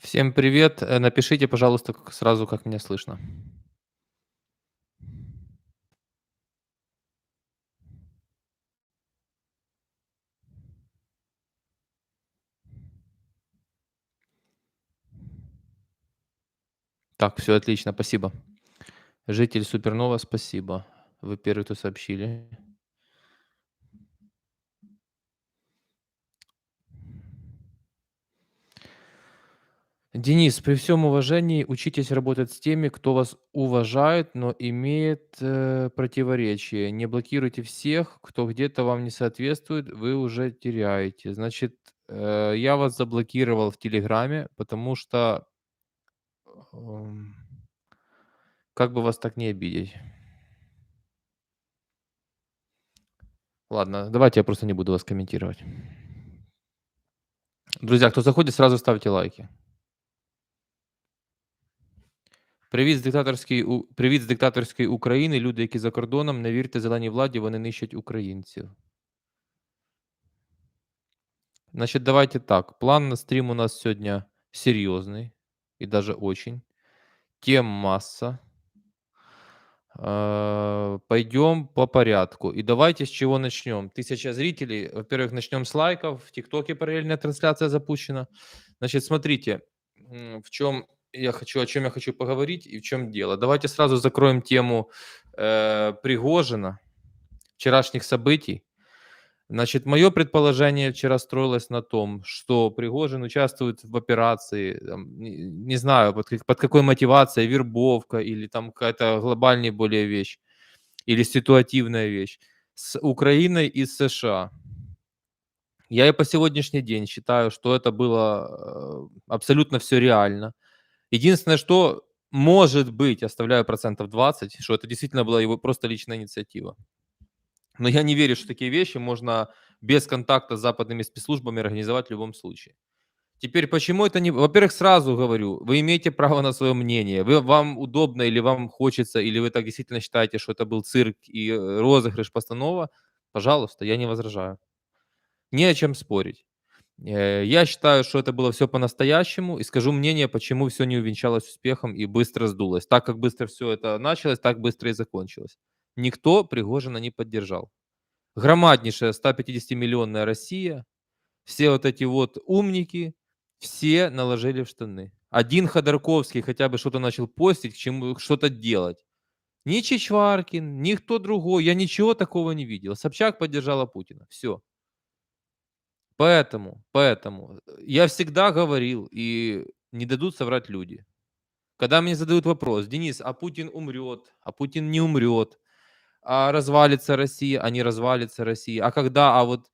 Всем привет. Напишите, пожалуйста, сразу, как меня слышно. Так, все отлично, спасибо. Житель Супернова, спасибо. Вы первый, кто сообщили. Денис, при всем уважении, учитесь работать с теми, кто вас уважает, но имеет противоречие. Не блокируйте всех, кто где-то вам не соответствует, вы уже теряете. Значит, я вас заблокировал в Телеграме, потому что эм, как бы вас так не обидеть. Ладно, давайте я просто не буду вас комментировать. Друзья, кто заходит, сразу ставьте лайки. Привіт з диктаторської України. Люди, які за кордоном, не вірте зеленій владі, вони нищать українців. Значит, давайте так. План на стрим у нас сегодня серьезный и даже очень. Тем масса. Пойдем по порядку. И давайте с чего начнем. 1000 зрителей. Во-первых, начнем с лайков. В ТикТоке параллельная трансляция запущена. Значит, смотрите, о чем я хочу поговорить и в чем дело. Давайте сразу закроем тему Пригожина, вчерашних событий. Значит, мое предположение вчера строилось на том, что Пригожин участвует в операции, там, не знаю, под какой мотивацией, вербовка или там какая-то глобальная более вещь, или ситуативная вещь, с Украиной и с США. Я и по сегодняшний день считаю, что это было абсолютно все реально. Единственное, что может быть, оставляю процентов 20, что это действительно была его просто личная инициатива. Но я не верю, что такие вещи можно без контакта с западными спецслужбами организовать в любом случае. Теперь, почему это не... Во-первых, сразу говорю, вы имеете право на свое мнение. Вам удобно или вам хочется, или вы так действительно считаете, что это был цирк и розыгрыш, постанова, пожалуйста, я не возражаю. Не о чем спорить. Я считаю, что это было все по-настоящему, и скажу мнение, почему все не увенчалось успехом и быстро сдулось. Так как быстро все это началось, так быстро и закончилось. Никто Пригожина не поддержал. Громаднейшая 150-миллионная Россия, все вот эти вот умники, все наложили в штаны. Один Ходорковский хотя бы что-то начал постить, к чему что-то делать. Ни Чичваркин, ни кто другой, я ничего такого не видел. Собчак поддержала Путина. Все. Поэтому я всегда говорил, и не дадут соврать люди. Когда мне задают вопрос: Денис, а Путин умрет, а Путин не умрет, а развалится Россия, а не развалится Россия, а когда, а вот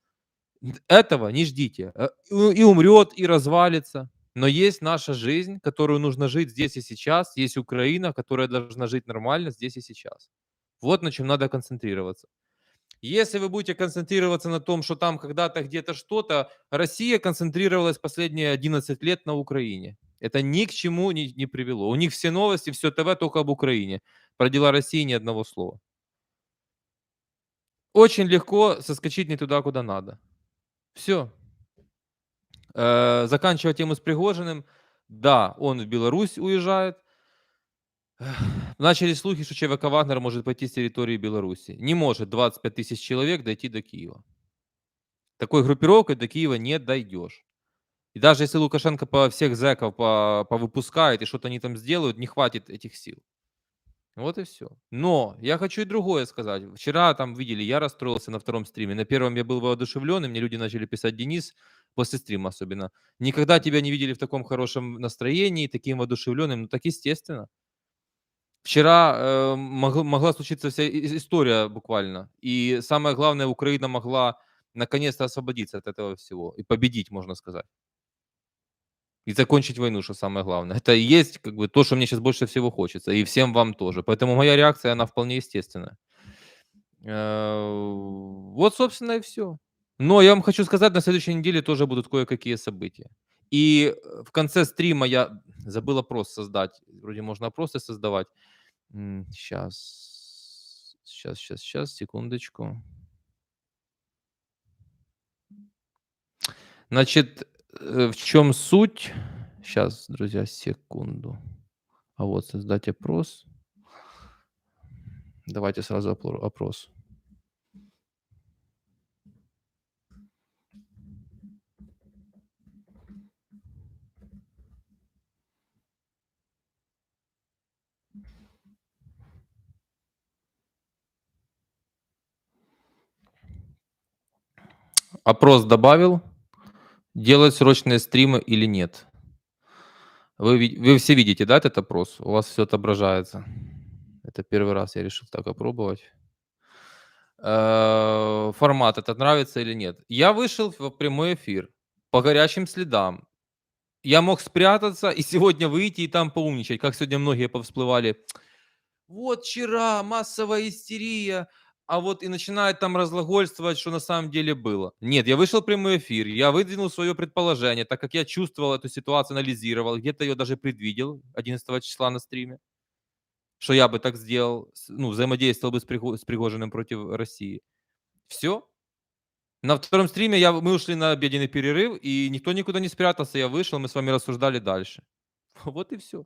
этого не ждите. И умрет, и развалится. Но есть наша жизнь, которую нужно жить здесь и сейчас. Есть Украина, которая должна жить нормально здесь и сейчас. Вот на чем надо концентрироваться. Если вы будете концентрироваться на том, что там когда-то где-то что-то, Россия концентрировалась последние 11 лет на Украине. Это ни к чему не привело. У них все новости, все ТВ только об Украине. Про дела России ни одного слова. Очень легко соскочить не туда, куда надо. Все. Заканчивая тему с Пригожиным, да, он в Беларусь уезжает. Начались слухи, что ЧВК «Вагнер» может пойти с территории Беларуси. Не может 25 тысяч человек дойти до Киева. Такой группировкой до Киева не дойдешь. И даже если Лукашенко всех зэков повыпускает и что-то они там сделают, не хватит этих сил. Вот и все. Но я хочу и другое сказать. Вчера там видели, я расстроился на втором стриме. На первом я был воодушевлен, и мне люди начали писать: Денис, после стрима особенно, никогда тебя не видели в таком хорошем настроении, таким воодушевленным. Ну так естественно. Вчера могла случиться вся история буквально. И самое главное, Украина могла наконец-то освободиться от этого всего и победить, можно сказать. И закончить войну, что самое главное. Это и есть как бы то, что мне сейчас больше всего хочется, и всем вам тоже. Поэтому моя реакция, она вполне естественная. Вот, собственно, и все. Но я вам хочу сказать, на следующей неделе тоже будут кое-какие события. И в конце стрима я забыл опрос создать. Вроде можно опросы создавать. Сейчас, секундочку. Значит, в чем суть? Сейчас, друзья, секунду. А вот создать опрос. Давайте сразу опрос. Опрос добавил. Делать срочные стримы или нет? Вы все видите, да, этот опрос? У вас все отображается. Это первый раз я решил так опробовать. Формат этот нравится или нет? Я вышел в прямой эфир по горячим следам. Я мог спрятаться и сегодня выйти и там поумничать, как сегодня многие повсплывали. Вот вчера массовая истерия, а вот и начинает там разглагольствовать, что на самом деле было. Нет, я вышел в прямой эфир, я выдвинул свое предположение, так как я чувствовал эту ситуацию, анализировал, где-то ее даже предвидел 11 числа на стриме, что я бы так сделал, ну, взаимодействовал бы с Пригожиным против России. Все. На втором стриме мы ушли на обеденный перерыв, и никто никуда не спрятался. Я вышел, мы с вами рассуждали дальше. Вот и все.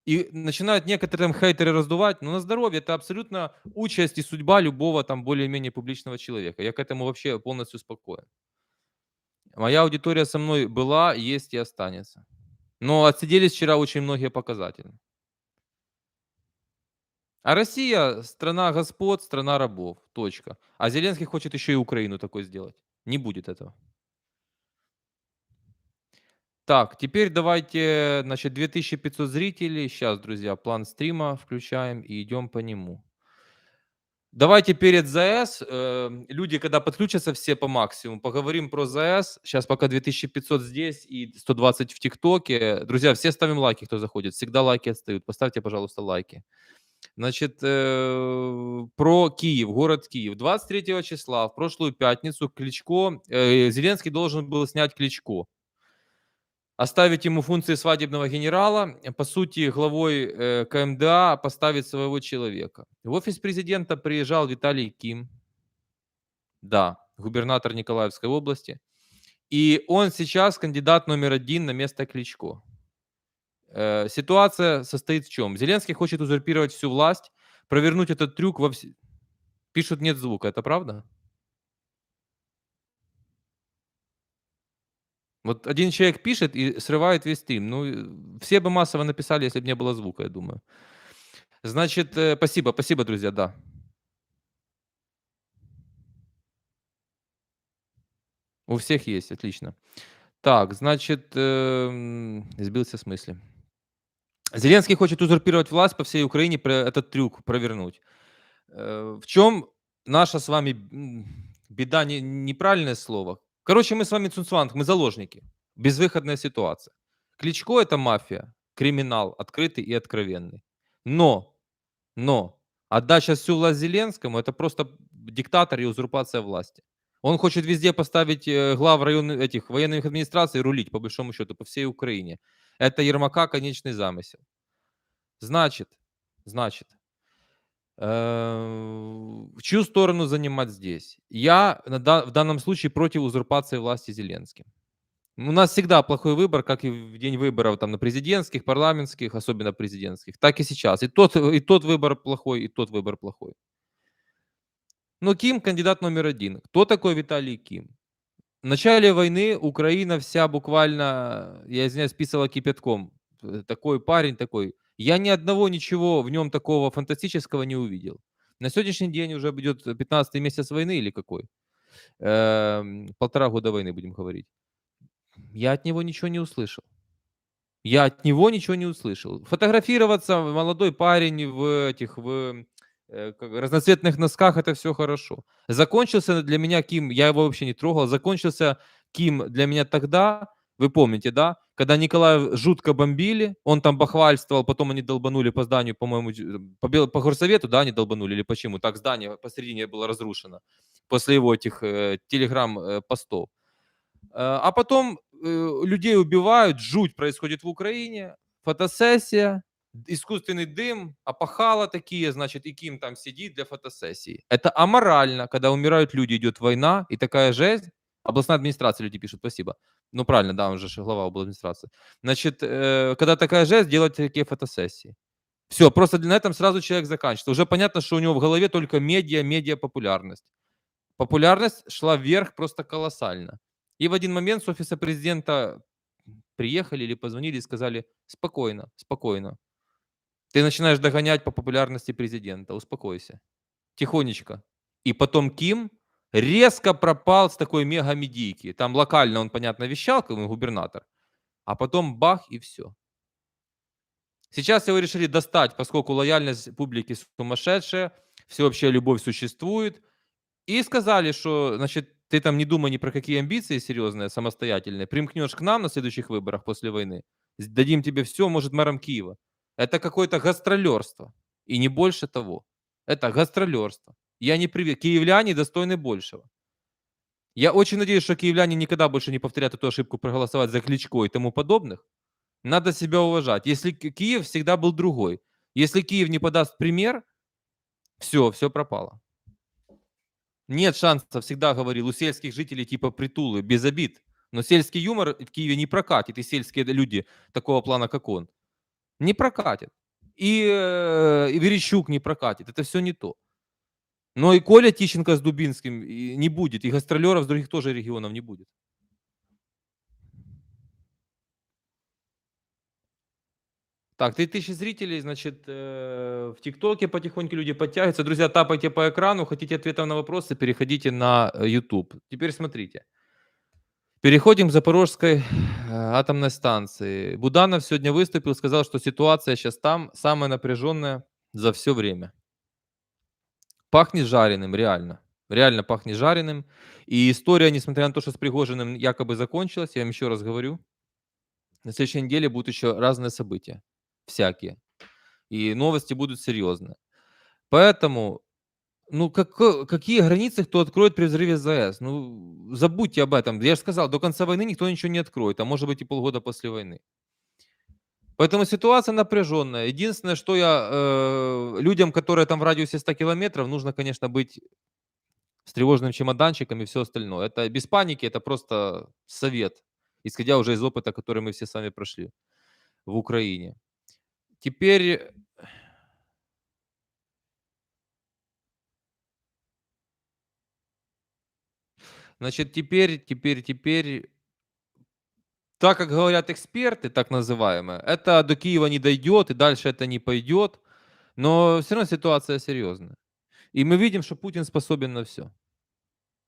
И начинают некоторые там хейтеры раздувать, но на здоровье это абсолютно участь и судьба любого там более-менее публичного человека. Я к этому вообще полностью спокоен. Моя аудитория со мной была, есть и останется. Но отсиделись вчера очень многие показательно. А Россия — страна господ, страна рабов. Точка. А Зеленский хочет еще и Украину такой сделать. Не будет этого. Так, теперь давайте, значит, 2500 зрителей. Сейчас, друзья, план стрима включаем и идем по нему. Давайте перед ЗАЭС, люди, когда подключатся все по максимуму, поговорим про ЗАЭС. Сейчас пока 2500 здесь и 120 в ТикТоке. Друзья, все ставим лайки, кто заходит. Всегда лайки отстают. Поставьте, пожалуйста, лайки. Значит, про Киев, город Киев. 23 числа, в прошлую пятницу, Кличко, Зеленский должен был снять Кличко. Оставить ему функции свадебного генерала, по сути, главой КМДА поставить своего человека. В офис президента приезжал Виталий Ким, да, губернатор Николаевской области, и он сейчас кандидат номер 1 на место Кличко. Ситуация состоит в чем? Зеленский хочет узурпировать всю власть, провернуть этот трюк во все... Пишут, нет звука, это правда? Вот один человек пишет и срывает весь стрим. Ну, все бы массово написали, если бы не было звука, я думаю. Значит, спасибо, друзья, да. У всех есть, отлично. Так, значит, сбился с мысли. Зеленский хочет узурпировать власть по всей Украине, этот трюк провернуть. В чем наша с вами беда, неправильное слово. Короче, мы с вами цуцванг, мы заложники. Безвыходная ситуация. Кличко — это мафия, криминал, открытый и откровенный. Но отдать сейчас всю власть Зеленскому — это просто диктатор и узурпация власти. Он хочет везде поставить глав районных этих военных администраций и рулить, по большому счету, по всей Украине. Это Ермака конечный замысел. Значит, в чью сторону занимать здесь? Я в данном случае против узурпации власти Зеленским. У нас всегда плохой выбор, как и в день выборов там, на президентских, парламентских, особенно президентских, так и сейчас. И тот выбор плохой, и тот выбор плохой. Но Ким кандидат номер 1. Кто такой Виталий Ким? В начале войны Украина вся буквально, я извиняюсь, писала кипятком. Такой парень такой. Я ни одного ничего в нем такого фантастического не увидел. На сегодняшний день уже идет 15-й месяц войны или какой? 1,5 года войны, будем говорить. Я от него ничего не услышал. Я от него ничего не услышал. Фотографироваться, молодой парень в разноцветных носках — это все хорошо. Закончился для меня Ким, я его вообще не трогал, закончился Ким для меня тогда, вы помните, да, когда Николаев жутко бомбили, он там бахвальствовал, потом они долбанули по зданию, по-моему, по горсовету, да, они долбанули или почему? Так здание посередине было разрушено после его этих телеграм-постов. А потом людей убивают, жуть происходит в Украине, фотосессия, искусственный дым, опахала такие, значит, и Ким там сидит для фотосессии. Это аморально, когда умирают люди, идет война, и такая жесть, Областная администрация, люди пишут, спасибо. Ну, правильно, да, он же глава администрации. Значит, когда такая жесть, делать такие фотосессии. Все, просто на этом сразу человек заканчивается. Уже понятно, что у него в голове только медиа популярность. Популярность шла вверх просто колоссально. И в один момент с офиса президента приехали или позвонили и сказали: "Спокойно, спокойно. Ты начинаешь догонять по популярности президента, успокойся, тихонечко". И потом Ким резко пропал с такой мега-медийки. Там локально он, понятно, вещал, как губернатор, а потом бах и все. Сейчас его решили достать, поскольку лояльность публики сумасшедшая, всеобщая любовь существует. И сказали, что, значит, ты там не думай ни про какие амбиции серьезные, самостоятельные. Примкнешь к нам на следующих выборах после войны, дадим тебе все, может, мэром Киева. Это какое-то гастролерство. И не больше того. Это гастролерство. Я не привык. Киевляне достойны большего. Я очень надеюсь, что киевляне никогда больше не повторят эту ошибку проголосовать за Кличко и тому подобных. Надо себя уважать. Если Киев всегда был другой. Если Киев не подаст пример, все пропало. Нет шансов, всегда говорил, у сельских жителей типа притулы, без обид. Но сельский юмор в Киеве не прокатит, и сельские люди такого плана, как он, не прокатит. И Верещук не прокатит. Это все не то. Но и Коля Тищенко с Дубинским не будет, и гастролеров с других тоже регионов не будет. Так, 3000 зрителей, значит, в ТикТоке потихоньку люди подтягиваются. Друзья, тапайте по экрану, хотите ответов на вопросы, переходите на YouTube. Теперь смотрите. Переходим к Запорожской атомной станции. Буданов сегодня выступил, сказал, что ситуация сейчас там самая напряженная за все время. Пахнет жареным, реально. Реально пахнет жареным. И история, несмотря на то, что с Пригожиным якобы закончилась, я вам еще раз говорю, на следующей неделе будут еще разные события. Всякие. И новости будут серьезные. Поэтому, ну, какие границы кто откроет при взрыве ЗАЭС? Ну, забудьте об этом. Я же сказал, до конца войны никто ничего не откроет, а может быть и полгода после войны. Поэтому ситуация напряженная. Единственное, что я людям, которые там в радиусе 100 километров, нужно, конечно, быть с тревожным чемоданчиком и все остальное. Это без паники, это просто совет, исходя уже из опыта, который мы все сами прошли в Украине. Теперь, значит, теперь, так как говорят эксперты, так называемые, это до Киева не дойдет, и дальше это не пойдет, но все равно ситуация серьезная. И мы видим, что Путин способен на все.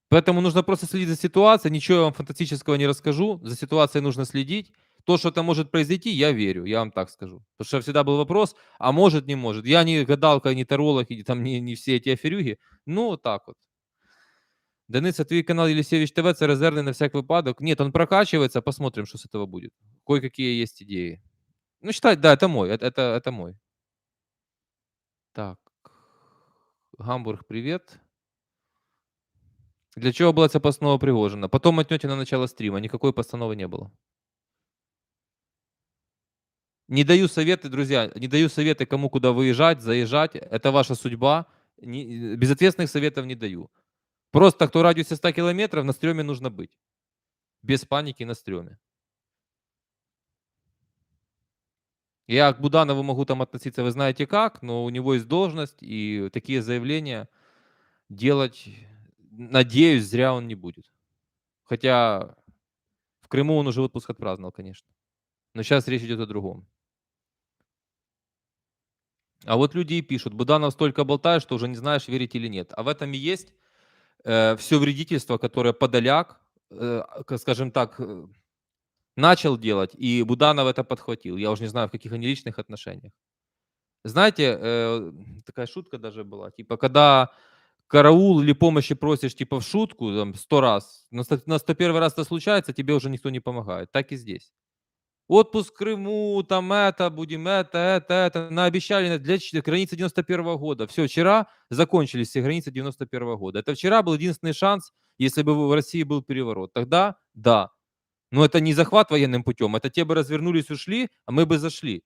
Поэтому нужно просто следить за ситуацией. Ничего я вам фантастического не расскажу. За ситуацией нужно следить. То, что это может произойти, я верю, я вам так скажу. Потому что всегда был вопрос, а может, не может. Я не гадалка, не таролог, и там не все эти аферюги. Ну, вот так вот. Денис, а твій канал Елисевич ТВ, це резервный на всяк выпадок. Нет, он прокачивается, посмотрим, что с этого будет. Кое-какие есть идеи. Ну, считай, да, это мой, это мой. Так. Гамбург, привет. Для чего была ця постанова Пригожина? Потом мотнете на начало стрима. Никакой постановы не было. Не даю советы, друзья, не даю советы, кому куда выезжать, заезжать. Это ваша судьба. Безответственных советов не даю. Просто кто в радиусе 100 километров, на стреме нужно быть. Без паники на стреме. Я к Буданову могу там относиться, вы знаете как, но у него есть должность, и такие заявления делать, надеюсь, зря он не будет. Хотя в Крыму он уже отпуск отпраздновал, конечно. Но сейчас речь идет о другом. А вот люди и пишут, Буданов столько болтает, что уже не знаешь, верить или нет. А в этом и есть все вредительство, которое Подоляк, скажем так, начал делать, и Буданов это подхватил. Я уже не знаю, в каких они личных отношениях. Знаете, такая шутка даже была, типа, когда караул или помощи просишь, типа, в шутку, там, 100 раз, на 101 раз это случается, тебе уже никто не помогает. Так и здесь. Отпуск в Крыму, там это, будем это. Наобещали для границы 91 года. Все, вчера закончились все границы 91 года. Это вчера был единственный шанс, если бы в России был переворот. Тогда да. Но это не захват военным путем, это те бы развернулись, ушли, а мы бы зашли.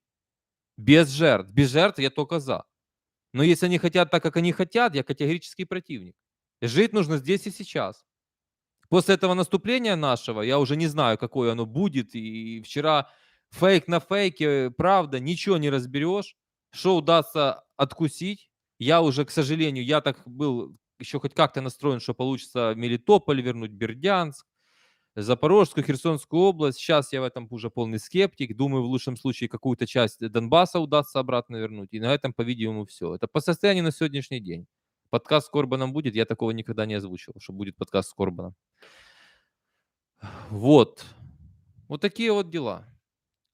Без жертв. Без жертв я только за. Но если они хотят так, как они хотят, я категорический противник. Жить нужно здесь и сейчас. После этого наступления нашего я уже не знаю, какое оно будет. И вчера фейк на фейке, правда, ничего не разберешь. Что удастся откусить? Я уже, к сожалению, я так был еще хоть как-то настроен, что получится Мелитополь вернуть, Бердянск, Запорожскую, Херсонскую область. Сейчас я в этом уже полный скептик. Думаю, в лучшем случае какую-то часть Донбасса удастся обратно вернуть. И на этом, по-видимому, все. Это по состоянию на сегодняшний день. Подкаст с Корбаном будет. Я такого никогда не озвучивал, что будет подкаст с Корбаном. Вот. Вот такие вот дела.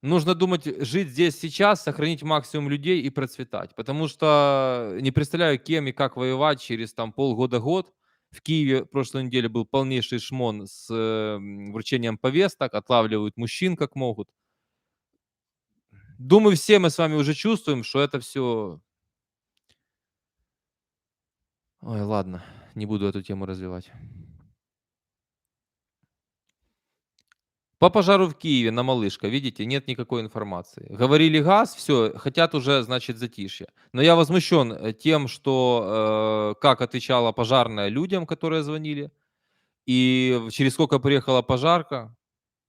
Нужно думать, жить здесь сейчас, сохранить максимум людей и процветать. Потому что не представляю, кем и как воевать через там полгода-год. В Киеве в прошлой неделе был полнейший шмон с вручением повесток, отлавливают мужчин как могут. Думаю, все мы с вами уже чувствуем, что это все... Ой, ладно, не буду эту тему развивать. По пожару в Киеве на Малышка, видите, нет никакой информации. Говорили газ, все, хотят уже, значит, затишье. Но я возмущен тем, что как отвечала пожарная людям, которые звонили, и через сколько приехала пожарка.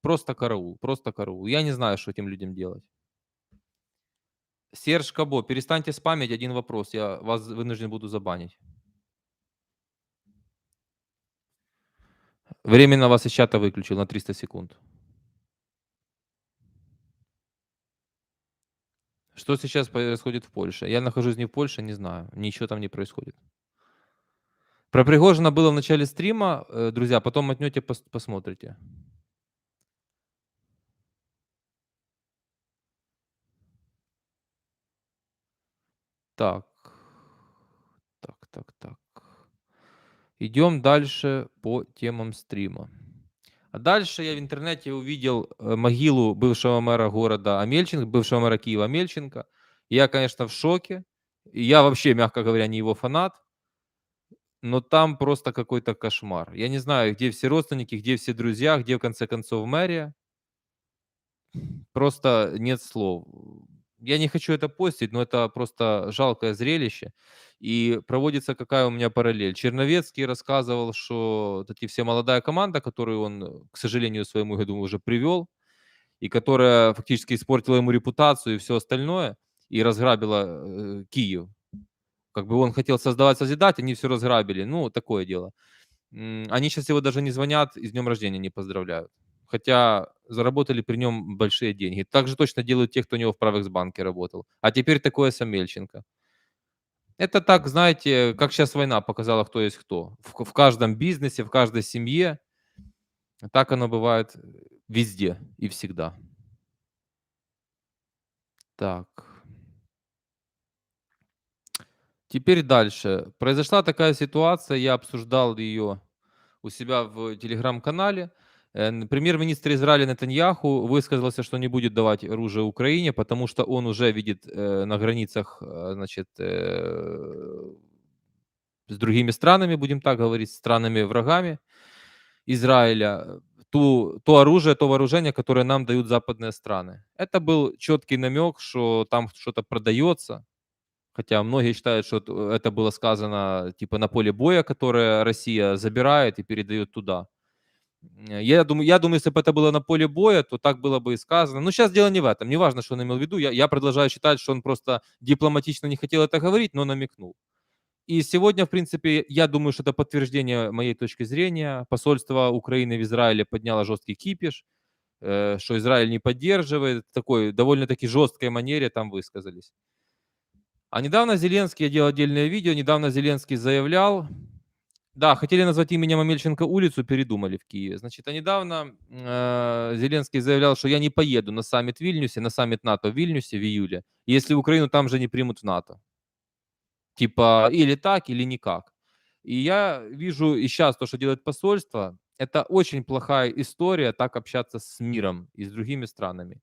Просто караул, просто караул. Я не знаю, что этим людям делать. Серж Кабо, перестаньте спамить один вопрос, я вас вынужден буду забанить. Временно вас из чата выключил на 300 секунд. Что сейчас происходит в Польше? Я нахожусь не в Польше, не знаю. Ничего там не происходит. Про Пригожина было в начале стрима, друзья, потом мотнете, посмотрите. Так. Так. Идем дальше по темам стрима. А дальше я в интернете увидел могилу бывшего мэра города Амельченко, бывшего мэра Киева Амельченко. Я, конечно, в шоке. И я вообще, мягко говоря, не его фанат. Но там просто какой-то кошмар. Я не знаю, где все родственники, где все друзья, где в конце концов мэрия. Просто нет слов. Я не хочу это постить, но это просто жалкое зрелище. И проводится какая у меня параллель. Черновецкий рассказывал, что вот эти все молодая команда, которую он, к сожалению, своему, я думаю, уже привел, и которая фактически испортила ему репутацию и все остальное, и разграбила Киев. Как бы он хотел создавать, созидать, они все разграбили. Ну, такое дело. Они сейчас его даже не звонят и с днем рождения не поздравляют. Хотя заработали при нем большие деньги. Так же точно делают те, кто у него в Правексбанке работал. А теперь такое с Амельченко. Это так, знаете, как сейчас война показала, кто есть кто. В каждом бизнесе, в каждой семье. Так оно бывает везде и всегда. Так. Теперь дальше. Произошла такая ситуация, я обсуждал ее у себя в телеграм-канале. Премьер-министр Израиля Нетаньяху высказался, что не будет давать оружие Украине, потому что он уже видит на границах, значит, с другими странами, будем так говорить, странами-врагами Израиля, то оружие, то вооружение, которое нам дают западные страны. Это был четкий намек, что там что-то продается, хотя многие считают, что это было сказано типа на поле боя, которое Россия забирает и передает туда. Я думаю, если бы это было на поле боя, то так было бы и сказано. Но сейчас дело не в этом. Не важно, что он имел в виду. Я продолжаю считать, что он просто дипломатично не хотел это говорить, но намекнул. И сегодня, в принципе, я думаю, что это подтверждение моей точки зрения. Посольство Украины в Израиле подняло жесткий кипиш, что Израиль не поддерживает. В такой довольно-таки жесткой манере там высказались. А недавно Зеленский, я делал отдельное видео, недавно Зеленский заявлял, да, хотели назвать именем Амельченко улицу, передумали в Киеве. Значит, а недавно Зеленский заявлял, что я не поеду на саммит в Вильнюсе, на саммит НАТО в Вильнюсе в июле, если Украину там же не примут в НАТО. Типа или так, или никак. И я вижу и сейчас то, что делает посольство, это очень плохая история так общаться с миром и с другими странами.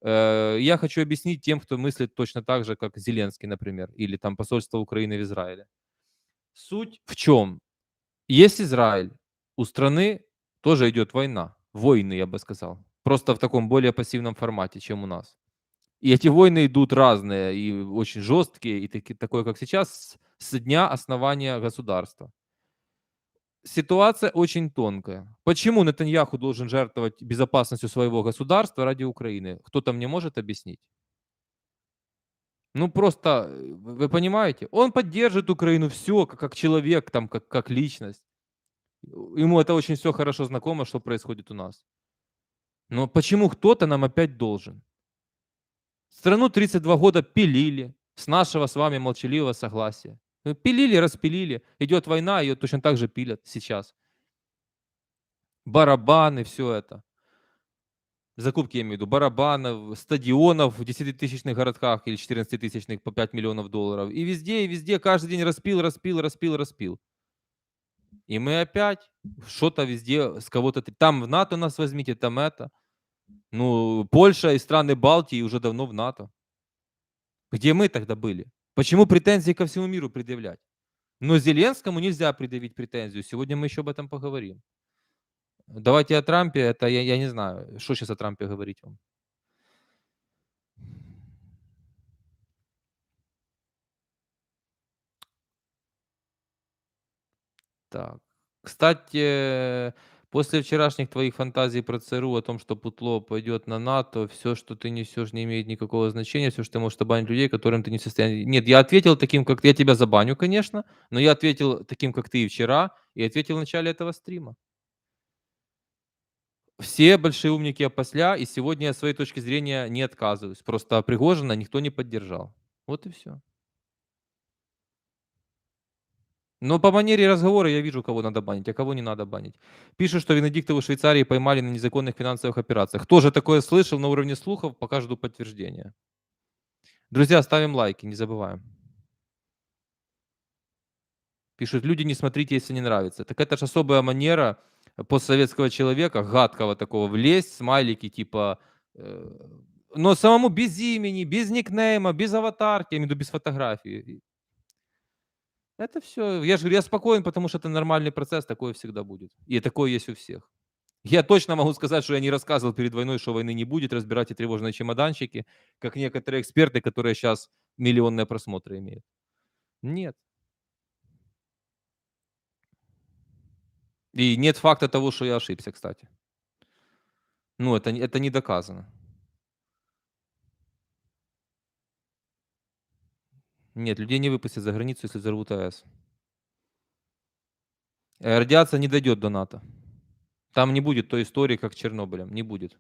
Я хочу объяснить тем, кто мыслит точно так же, как Зеленский, например, или там посольство Украины в Израиле. Суть в чем? Есть Израиль, у страны тоже идет война. Войны, я бы сказал. Просто в таком более пассивном формате, чем у нас. И эти войны идут разные, и очень жесткие, и такое, как сейчас, с дня основания государства. ситуация очень тонкая. Почему Нетаньяху должен жертвовать безопасностью своего государства ради Украины? Кто-то мне может объяснить? Ну, просто, вы понимаете? Он поддерживает Украину, все, как человек, там, как личность. Ему это очень все хорошо знакомо, что происходит у нас. Но почему кто-то нам опять должен? Страну 32 года пилили с нашего с вами молчаливого согласия. Пилили, распилили. Идет война, ее точно так же пилят сейчас. Барабаны, все это. Закупки, я имею в виду, барабанов, стадионов в 10-тысячных городках или 14-тысячных по 5 миллионов долларов. И везде каждый день распил, распил, распил, распил. И мы опять что-то везде с кого-то... Там в НАТО нас возьмите, там это. Ну, Польша и страны Балтии уже давно в НАТО. Где мы тогда были? Почему претензии ко всему миру предъявлять? Но Зеленскому нельзя предъявить претензию. Сегодня мы еще об этом поговорим. Давайте о Трампе. Это я не знаю, что сейчас о Трампе говорить вам. Так. Кстати, после вчерашних твоих фантазий про ЦРУ о том, что Путло пойдет на НАТО, все, что ты несешь, не имеет никакого значения, все, что ты можешь обанить людей, которым ты не в состоянии... Нет, я ответил таким, как ты. Я тебя забаню, конечно, но я ответил таким, как ты и вчера, и ответил в начале этого стрима. Все большие умники опосля, и сегодня я своей точки зрения не отказываюсь. Просто Пригожина никто не поддержал. Вот и все. Но по манере разговора я вижу, кого надо банить, а кого не надо банить. Пишут, что Венедиктову в Швейцарии поймали на незаконных финансовых операциях. Тоже такое слышал на уровне слухов, пока жду подтверждения. Друзья, ставим лайки, не забываем. Пишут, люди, не смотрите, если не нравится. Так это же особая манера постсоветского человека, гадкого такого, влезть, смайлики типа... но самому без имени, без никнейма, без аватарки, я имею в виду без фотографии. Это все. Я же говорю, я спокоен, потому что это нормальный процесс, такое всегда будет. И такое есть у всех. Я точно могу сказать, что я не рассказывал перед войной, что войны не будет, разбирать и тревожные чемоданчики, как некоторые эксперты, которые сейчас миллионные просмотры имеют. Нет. И нет факта того, что я ошибся, кстати. Ну, это не доказано. Нет, людей не выпустят за границу, если взорвут АЭС. Радиация не дойдет до НАТО. Там не будет той истории, как с Чернобылем. Не будет.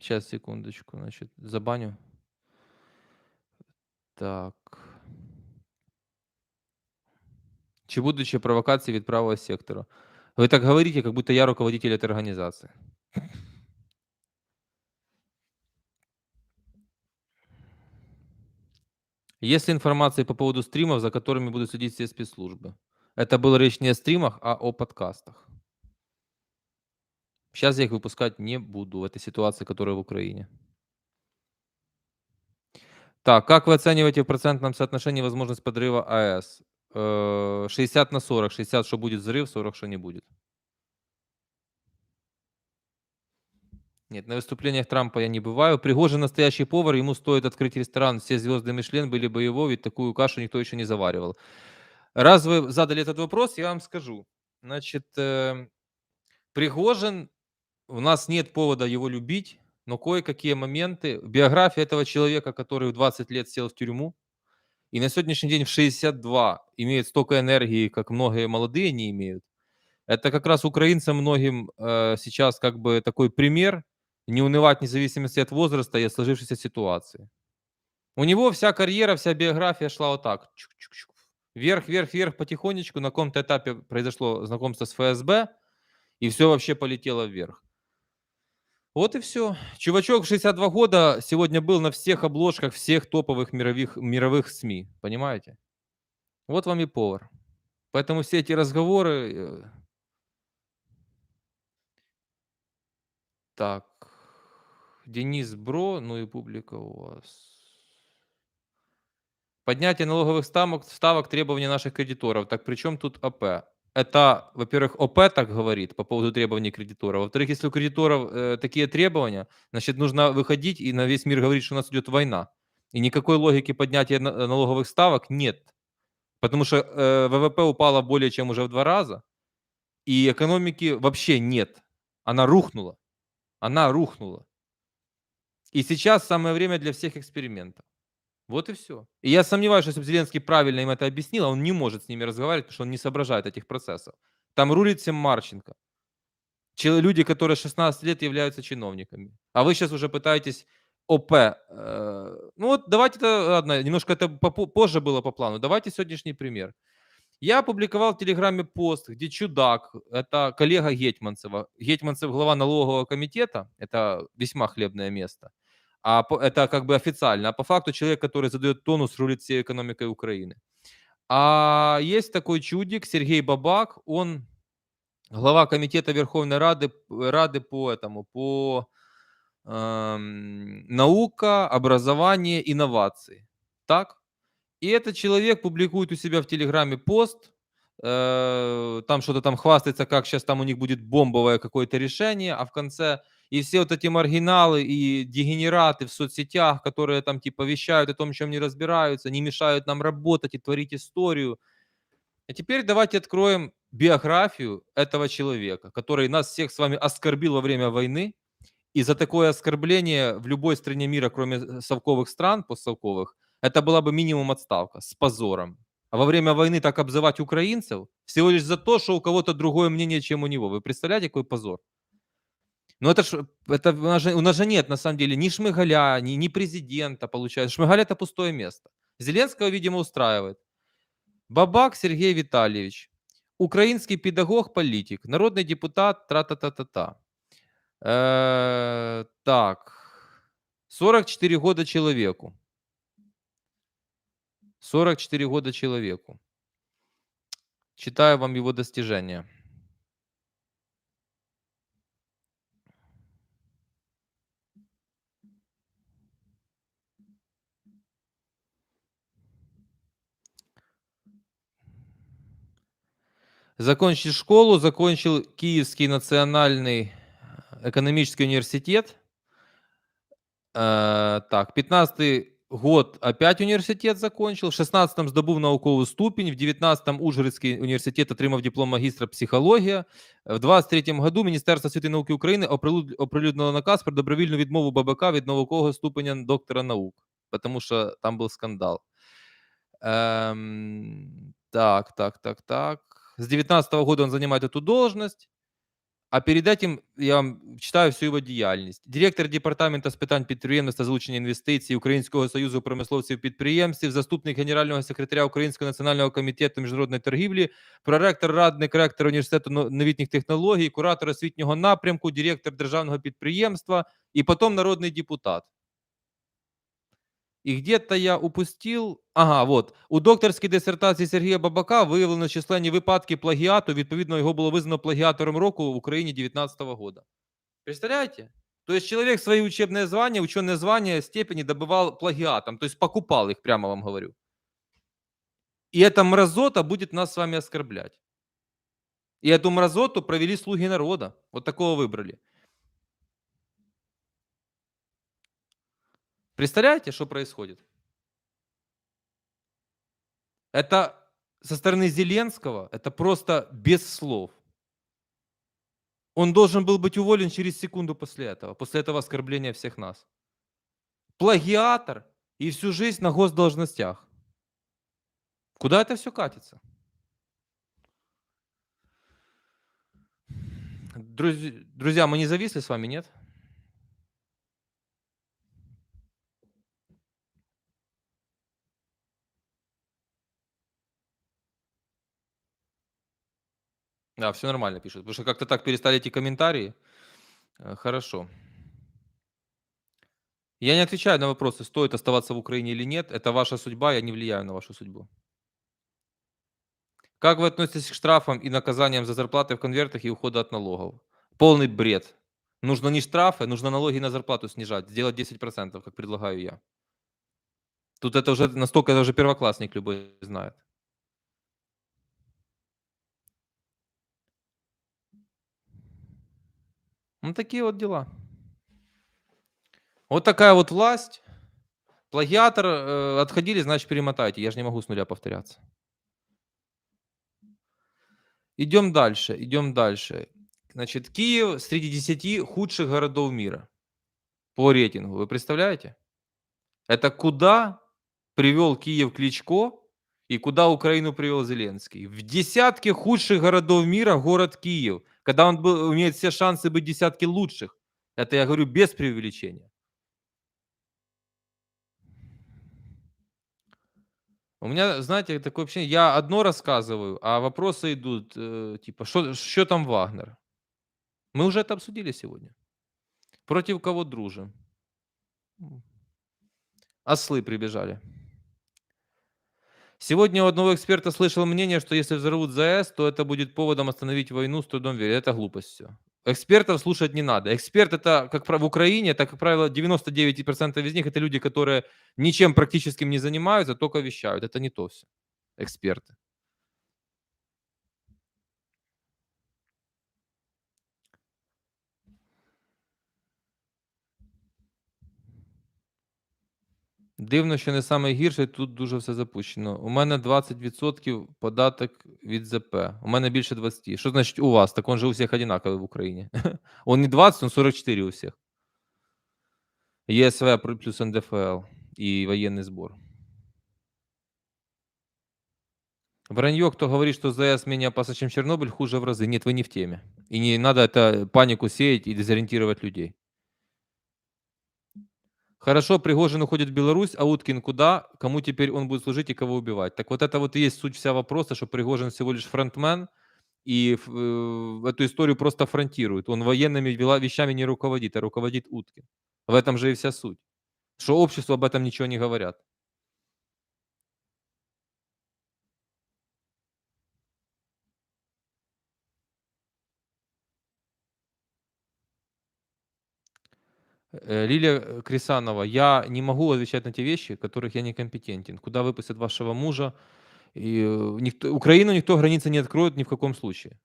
Сейчас, секундочку, значит, забаню. Так. Чи будучи провокации від правого сектора. Вы так говорите, как будто я руководитель этой организации. Есть ли информация по поводу стримов, за которыми будут следить все спецслужбы? Это была речь не о стримах, а о подкастах. Сейчас я их выпускать не буду в этой ситуации, которая в Украине. Так, как вы оцениваете в процентном соотношении возможность подрыва АЭС? 60 на 40. 60, что будет взрыв, 40, что не будет. Нет, на выступлениях Трампа я не бываю. Пригожин настоящий повар, ему стоит открыть ресторан, все звезды Мишлен были бы его, ведь такую кашу никто еще не заваривал. Раз вы задали этот вопрос, я вам скажу. Значит, Пригожин, у нас нет повода его любить, но кое-какие моменты. Биография этого человека, который в 20 лет сел в тюрьму, и на сегодняшний день в 62 имеет столько энергии, как многие молодые не имеют. Это как раз украинцам многим сейчас как бы такой пример не унывать вне зависимости от возраста и от сложившейся ситуации. У него вся карьера, вся биография шла вот так. Чук-чук-чук. Вверх, вверх, вверх потихонечку. На каком-то этапе произошло знакомство с ФСБ, и все вообще полетело вверх. Вот и все. Чувачок в 62 года сегодня был на всех обложках всех топовых мировых СМИ. Понимаете? Вот вам и повар. Поэтому все эти разговоры... Так. Денис Бро, ну и публика у вас. Поднятие налоговых ставок требования наших кредиторов. Так при чем тут АП? Это, во-первых, ОП так говорит по поводу требований кредитора. Во-вторых, если у кредиторов такие требования, значит, нужно выходить и на весь мир говорить, что у нас идет война. И никакой логики поднятия налоговых ставок нет. Потому что ВВП упало более чем уже в 2 раза, и экономики вообще нет. Она рухнула. Она рухнула. И сейчас самое время для всех экспериментов. Вот и все. И я сомневаюсь, что если бы Зеленский правильно им это объяснил, а он не может с ними разговаривать, потому что он не соображает этих процессов. Там рулит всем Марченко. Люди, которые 16 лет являются чиновниками. А вы сейчас уже пытаетесь ОП. Ну вот давайте, ладно, немножко это позже было по плану. Давайте сегодняшний пример. Я опубликовал в Телеграме пост, где чудак, это коллега Гетманцева. Гетманцев глава налогового комитета, это весьма хлебное место. Это как бы официально. А по факту человек, который задает тонус, рулит всей экономикой Украины. А есть такой чудик Сергей Бабак, он глава комитета Верховной Рады по наука, образование, инновации. Так? И этот человек публикует у себя в Телеграме пост, там что-то там хвастается, как сейчас там у них будет бомбовое какое-то решение, а в конце и все вот эти маргиналы и дегенераты в соцсетях, которые там типа вещают о том, чем не разбираются, не мешают нам работать и творить историю. А теперь давайте откроем биографию этого человека, который нас всех с вами оскорбил во время войны, и за такое оскорбление в любой стране мира, кроме совковых стран, постсовковых, это была бы минимум отставка с позором. А во время войны так обзывать украинцев всего лишь за то, что у кого-то другое мнение, чем у него. Вы представляете, какой позор? Ну это ж, это у нас же нет на самом деле ни Шмыгаля, ни президента, получается. Шмыгаль это пустое место. Зеленского, видимо, устраивает. Бабак Сергей Витальевич, украинский педагог, политик, народный депутат, тра-та-та-та-та. Так, 44 года человеку. 44 года человеку. Читаю вам его достижения. Закончил школу, закончил Киевский национальный экономический университет. Так, 15-й год опять університет закончил, в 16-м здобув наукову ступінь, в 19-м Ужгородський університет отримав диплом магістра психологія. В 23-му году Міністерство освіти і науки України оприлюднило наказ про добровільну відмову БАБК від наукового ступеня доктора наук, тому що там був скандал. Так. С 19-го года он занимает эту должность. А перед этим я вам читаю всю його діяльність. Директор департаменту з питань підприємництва, залучення інвестицій Українського союзу промисловців-підприємців, заступник генерального секретаря Українського національного комітету міжнародної торгівлі, проректор, радник ректора університету новітніх технологій, куратор освітнього напрямку, директор державного підприємства і потім народний депутат. І где-то я упустив. Ага, вот. У докторській дисертації Сергія Бабака виявлено численні випадки плагіату. Відповідно, його було визнано плагіатором року в Україні 2019 года. Представляете? То есть человек свои учебные звания, ученые звания, степени добывал плагиатом, то есть покупал их, прямо вам говорю. И эта мразота будет нас с вами оскорблять. И эту мразоту провели слуги народа. Вот такого выбрали. Представляете, что происходит? Это со стороны Зеленского, это просто без слов. Он должен был быть уволен через секунду после этого оскорбления всех нас. Плагиатор и всю жизнь на госдолжностях. Куда это все катится? Друзья, мы не зависли с вами, нет? Да, все нормально пишут. Потому что как-то так перестали эти комментарии. Хорошо. Я не отвечаю на вопросы, стоит оставаться в Украине или нет. Это ваша судьба, я не влияю на вашу судьбу. Как вы относитесь к штрафам и наказаниям за зарплаты в конвертах и ухода от налогов? Полный бред. Нужно не штрафы, нужно налоги на зарплату снижать, сделать 10%, как предлагаю я. Тут это уже настолько, это уже первоклассник любой знает. Ну, такие вот дела. Вот такая вот власть. Плагиатор, отходили, значит, перемотайте. Я же не могу с нуля повторяться. Идем дальше, идем дальше. Значит, Киев среди 10 худших городов мира по рейтингу. Вы представляете? Это куда привел Киев Кличко и куда Украину привел Зеленский. В десятке худших городов мира город Киев, когда он имеет все шансы быть в десятке лучших. Это я говорю без преувеличения. У меня, знаете, такое общение, я одно рассказываю, а вопросы идут, типа, что там Вагнер? Мы уже это обсудили сегодня. Против кого дружим? М, Ослы прибежали. Сегодня у одного эксперта слышал мнение, что если взорвут ЗАЭС, то это будет поводом остановить войну, с трудом верю. Это глупость все. Экспертов слушать не надо. Эксперт это, в Украине, это, как правило, 99% из них это люди, которые ничем практическим не занимаются, только вещают. Это не то все. Эксперты. Дивно, що не найгірше, тут дуже все запущено. У мене 20% податок від ЗП. У мене більше 20. Що значить у вас? Так он же у всіх одинаковий в Україні. Он не 20, он 44 у всіх. ЕСВ плюс НДФЛ и военный сбор. Вранье, кто говорит, что ЗАЭС менее опасно, чем Чернобыль, хуже в разы. Нет, вы не в теме. И не надо это панику сеять и дезориентировать людей. Хорошо, Пригожин уходит в Беларусь, а Уткин куда? Кому теперь он будет служить и кого убивать? Так вот это вот и есть суть вся вопроса, что Пригожин всего лишь фронтмен, и эту историю просто фронтирует. Он военными вещами не руководит, а руководит Уткин. В этом же и вся суть. Что обществу об этом ничего не говорят. Лилия Крисанова, я не могу отвечать на те вещи, в которых я некомпетентен. Куда выпустят вашего мужа? И, Украину никто границы не откроет ни в каком случае.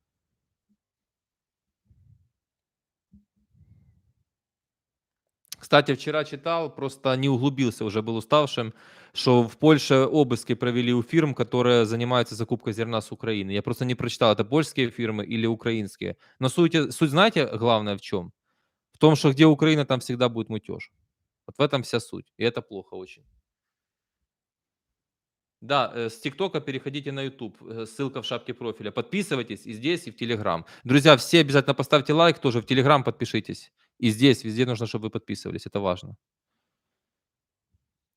Кстати, вчера читал, просто не углубился, уже был уставшим, что в Польше обыски провели у фирм, которые занимаются закупкой зерна с Украины. Я просто не прочитал, это польские фирмы или украинские. Но суть знаете, главное в чем? В том, что где Украина, там всегда будет мутеж. Вот в этом вся суть. И это плохо очень. Да, с ТикТока переходите на YouTube, ссылка в шапке профиля. Подписывайтесь и здесь, и в Телеграм. Друзья, все обязательно поставьте лайк, тоже в Телеграм подпишитесь. И здесь, везде нужно, чтобы вы подписывались, это важно.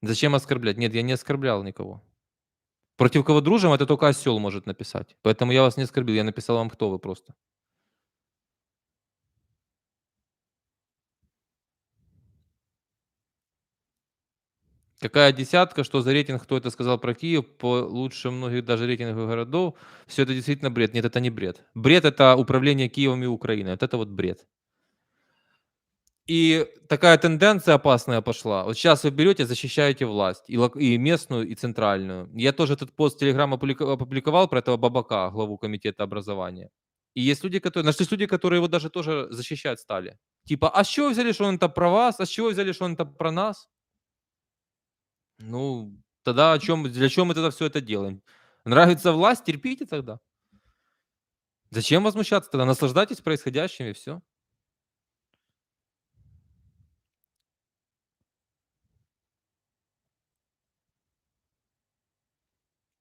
Зачем оскорблять? Нет, я не оскорблял никого. Против кого дружим, это только осел может написать. Поэтому я вас не оскорбил, я написал вам, кто вы просто. Какая десятка, что за рейтинг, кто это сказал про Киев, по лучше многих даже рейтингов городов. Все это действительно бред. Нет, это не бред. Бред это управление Киевом и Украиной. Вот это вот бред. И такая тенденция опасная пошла. Вот сейчас вы берете, защищаете власть, и местную, и центральную. Я тоже этот пост в Телеграм опубликовал про этого Бабака, главу комитета образования. И есть люди, которые, нашлись люди, которые его даже тоже защищать стали. Типа, а с чего вы взяли, что он это про вас? А с чего вы взяли, что он это про нас? Ну, тогда для чего мы тогда все это делаем? Нравится власть, терпите тогда. Зачем возмущаться тогда? Наслаждайтесь происходящим и все.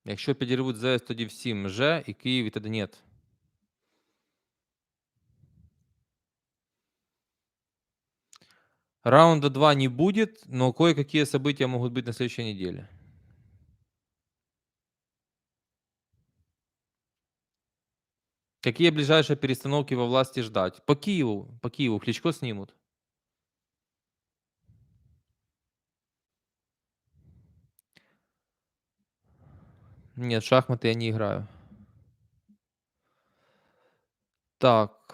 Якщо підірвуть ЗАЕС, тоді всім вже, і Києві тоді нет. Раунда 2 не будет, но кое-какие события могут быть на следующей неделе. Какие ближайшие перестановки во власти ждать? По Киеву Кличко снимут. Нет, в шахматы я не играю. Так.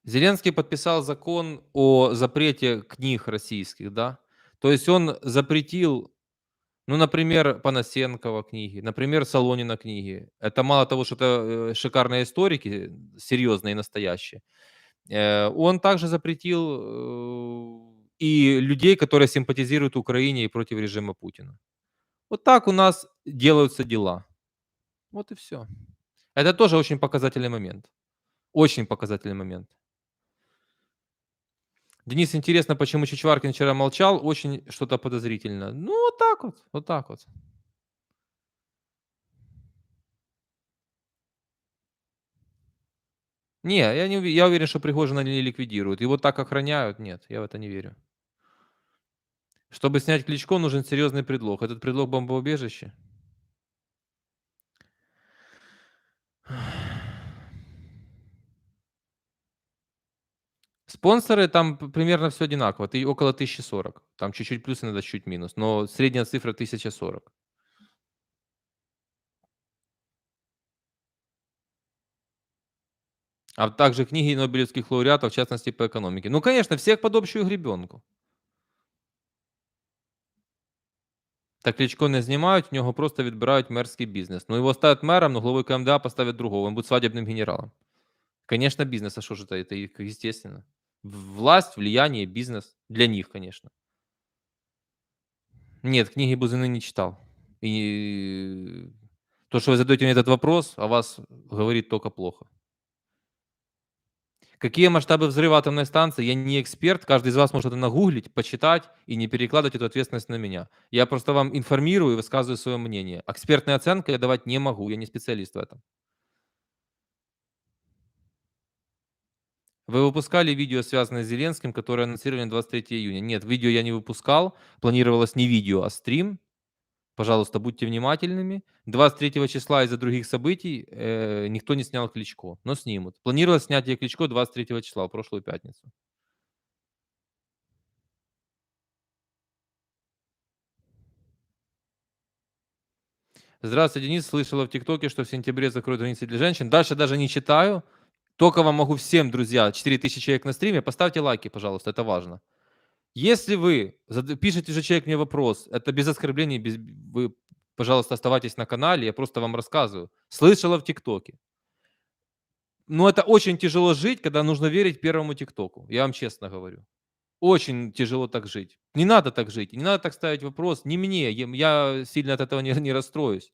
Зеленский подписал закон о запрете книг российских, да? То есть он запретил, ну, например, Панасенкова книги, например, Солонина книги. Это мало того, что это шикарные историки, серьезные и настоящие. Он также запретил, и людей, которые симпатизируют Украине и против режима Путина. Вот так у нас делаются дела. Вот и все. Это тоже очень показательный момент. Очень показательный момент. Денис, интересно, почему Чичваркин вчера молчал? Очень что-то подозрительно. Ну, вот так вот, вот так вот. Не, я не уве я уверен, что Пригожина не ликвидируют. Его так охраняют. Нет, я в это не верю. Чтобы снять Кличко, нужен серьезный предлог. Этот предлог — бомбоубежище? Спонсоры там примерно все одинаково. Ты около 1040. Там чуть-чуть плюс, иногда чуть минус, но средняя цифра 1040. А также книги нобелевских лауреатов, в частности, по экономике. Ну, конечно, всех под общую гребенку. Так Кличко не знімають, в нього просто відбирають мерський бізнес. Ну, його ставят мэром, но главой КМДА поставят другого, он будет свадебным генералом. Конечно, бизнес, а что же это? Это естественно. Власть, влияние, бизнес. Для них, конечно. Нет, книги Бузины не читал. И то, что вы задаете мне этот вопрос, о вас говорит только плохо. Какие масштабы взрыва атомной станции? Я не эксперт. Каждый из вас может это нагуглить, почитать и не перекладывать эту ответственность на меня. Я просто вам информирую и высказываю свое мнение. Экспертные оценки я давать не могу, я не специалист в этом. Вы выпускали видео, связанное с Зеленским, которое анонсировали на 23 июня? Нет, видео я не выпускал. Планировалось не видео, а стрим. Пожалуйста, будьте внимательными. 23 числа из-за других событий никто не снял Кличко, но снимут. Планировалось снятие Кличко 23 числа, в прошлую пятницу. Здравствуйте, Денис. Слышала в ТикТоке, что в сентябре закроют границы для женщин. Дальше даже не читаю. Только вам могу всем, друзья, 4000 человек на стриме, поставьте лайки, пожалуйста, это важно. Если вы пишете же человек мне вопрос, это без оскорблений, вы, пожалуйста, оставайтесь на канале, я просто вам рассказываю. Слышала в ТикТоке. Но это очень тяжело жить, когда нужно верить первому ТикТоку. Я вам честно говорю. Очень тяжело так жить. Не надо так жить, не надо так ставить вопрос. Не мне, я сильно от этого не расстроюсь.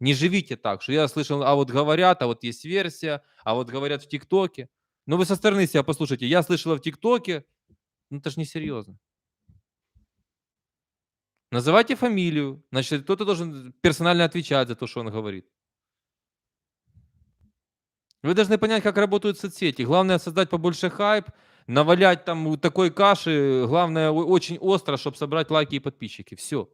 Не живите так, что я слышал, а вот говорят, а вот есть версия, а вот говорят в ТикТоке. Но вы со стороны себя послушайте. Я слышала в ТикТоке. Ну это же несерьезно. Называйте фамилию. Значит, кто-то должен персонально отвечать за то, что он говорит. Вы должны понять, как работают соцсети. Главное создать побольше хайп, навалять там вот такой каши. Главное очень остро, чтобы собрать лайки и подписчики. Все.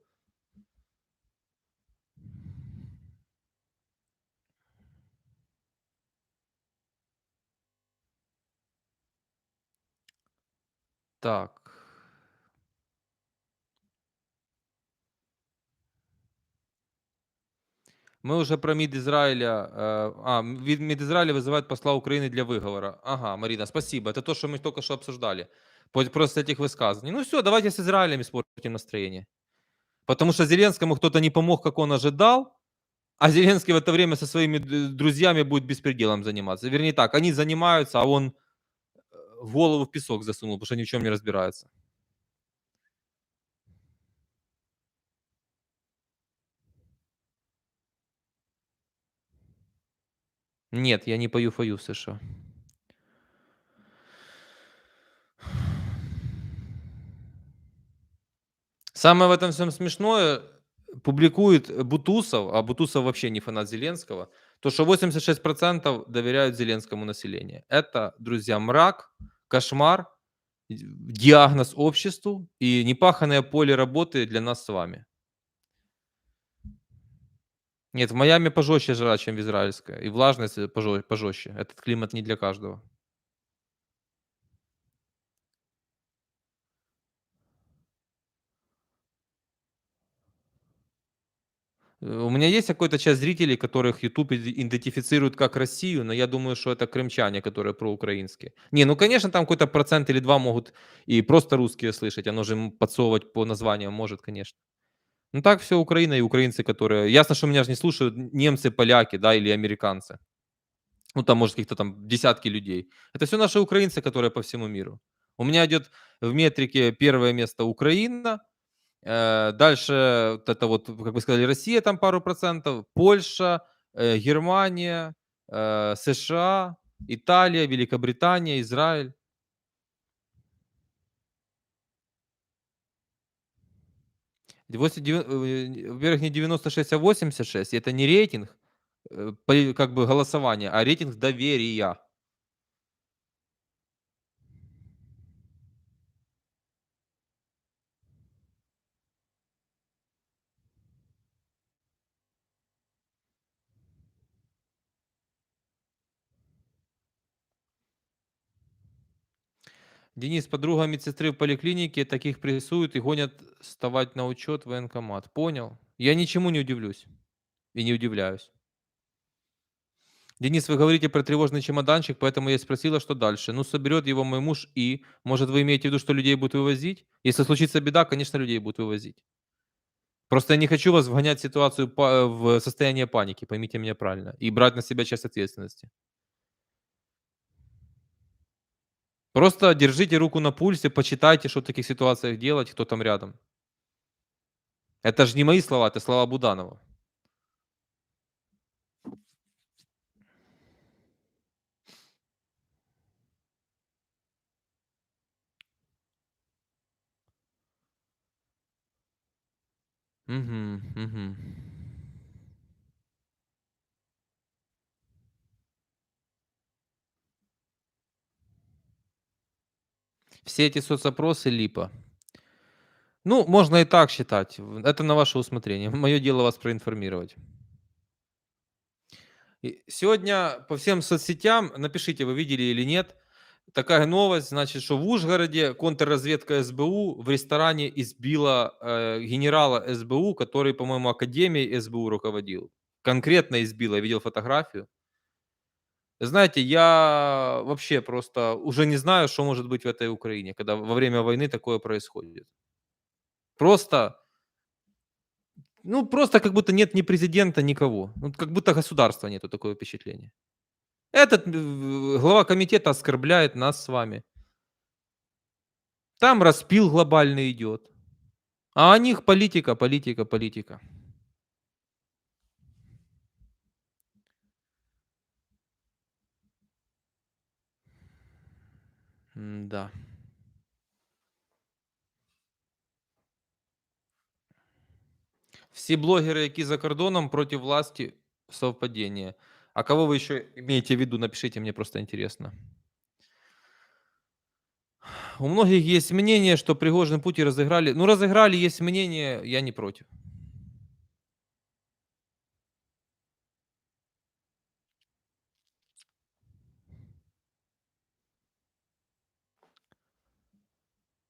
Так. Мы уже про МИД Израиля. МИД Израиля вызывает посла Украины для выговора. Ага, Марина, спасибо. Это то, что мы только что обсуждали. Просто этих высказываний. Ну все, давайте с Израилем испортим настроение. Потому что Зеленскому кто-то не помог, как он ожидал, а Зеленский в это время со своими друзьями будет беспределом заниматься. Вернее так, они занимаются, а он голову в песок засунул, потому что ни в чем не разбирается. Нет, я не пою-фою в США. Самое в этом всем смешное, публикует Бутусов, а Бутусов вообще не фанат Зеленского, то, что 86% доверяют Зеленскому население. Это, друзья, мрак, кошмар, диагноз обществу и непаханное поле работы для нас с вами. Нет, в Майами пожестче жара, чем в израильская, и влажность пожестче. Этот климат не для каждого. У меня есть какая-то часть зрителей, которых YouTube идентифицирует как Россию, но я думаю, что это крымчане, которые проукраинские. Не, ну, конечно, там какой-то процент или 2 могут и просто русские слышать, оно же им подсовывать по названиям может, конечно. Ну, так все Украина и украинцы, которые... Ясно, что меня же не слушают немцы, поляки, да, или американцы. Ну, там, может, каких-то там десятки людей. Это все наши украинцы, которые по всему миру. У меня идет в метрике первое место Украина, дальше вот это вот, как вы сказали, Россия там пару процентов, Польша, Германия, США, Италия, Великобритания, Израиль. Во-первых, не 96, а 86. Это не рейтинг, как бы голосования, а рейтинг доверия. Денис, подруга медсестры в поликлинике, таких прессуют и гонят вставать на учет в военкомат. Понял? Я ничему не удивлюсь и не удивляюсь. Денис, вы говорите про тревожный чемоданчик, поэтому я спросила, что дальше. Ну, соберет его мой муж и... Может, вы имеете в виду, что людей будут вывозить? Если случится беда, конечно, людей будут вывозить. Просто я не хочу вас вгонять в ситуацию в состояние паники, поймите меня правильно, и брать на себя часть ответственности. Просто держите руку на пульсе, почитайте, что в таких ситуациях делать, кто там рядом. Это же не мои слова, это слова Буданова. Мгм, мгм. Все эти соцопросы липа. Ну, можно и так считать. Это на ваше усмотрение. Мое дело вас проинформировать. И сегодня по всем соцсетям, напишите, вы видели или нет, такая новость, значит, что в Ужгороде контрразведка СБУ в ресторане избила генерала СБУ, который, по-моему, Академией СБУ руководил. Конкретно избила, я видел фотографию. Знаете, я вообще просто уже не знаю, что может быть в этой Украине, когда во время войны такое происходит. Просто, ну, просто как будто нет ни президента, никого. Ну, как будто государства нету, такое впечатление. Этот глава комитета оскорбляет нас с вами. Там распил глобальный идет. А у них политика, политика, политика. Да. Всі блогери, які за кордоном, проти власти совпадение. А кого вы еще имеете в виду? Напишите, мне просто интересно. У многих есть мнение, что Пригожин Путин разыграли. Ну, разыграли, есть мнение, я не против.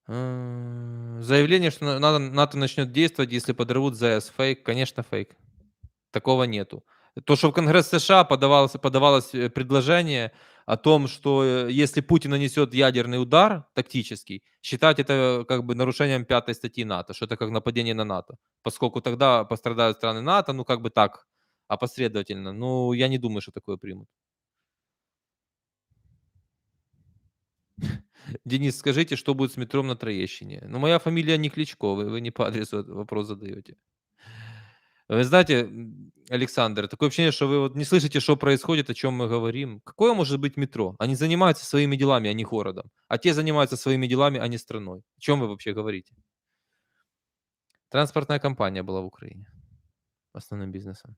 Заявление, что НАТО начнет действовать, если подорвут ЗС. Фейк, конечно, фейк. Такого нету. То, что в Конгресс США подавалось предложение о том, что если Путин нанесет ядерный удар тактический, считать это как бы нарушением 5 статьи НАТО, что это как нападение на НАТО, поскольку тогда пострадают страны НАТО, ну как бы так, опосредовательно. Ну, я не думаю, что такое примут. Денис, скажите, что будет с метром на Троещине? Ну, моя фамилия не Кличко, вы не по адресу вопрос задаете. Вы знаете, Александр, такое ощущение, что вы вот не слышите, что происходит, о чем мы говорим. Какое может быть метро? Они занимаются своими делами, а не городом. А те занимаются своими делами, а не страной. О чем вы вообще говорите? Транспортная компания была в Украине основным бизнесом.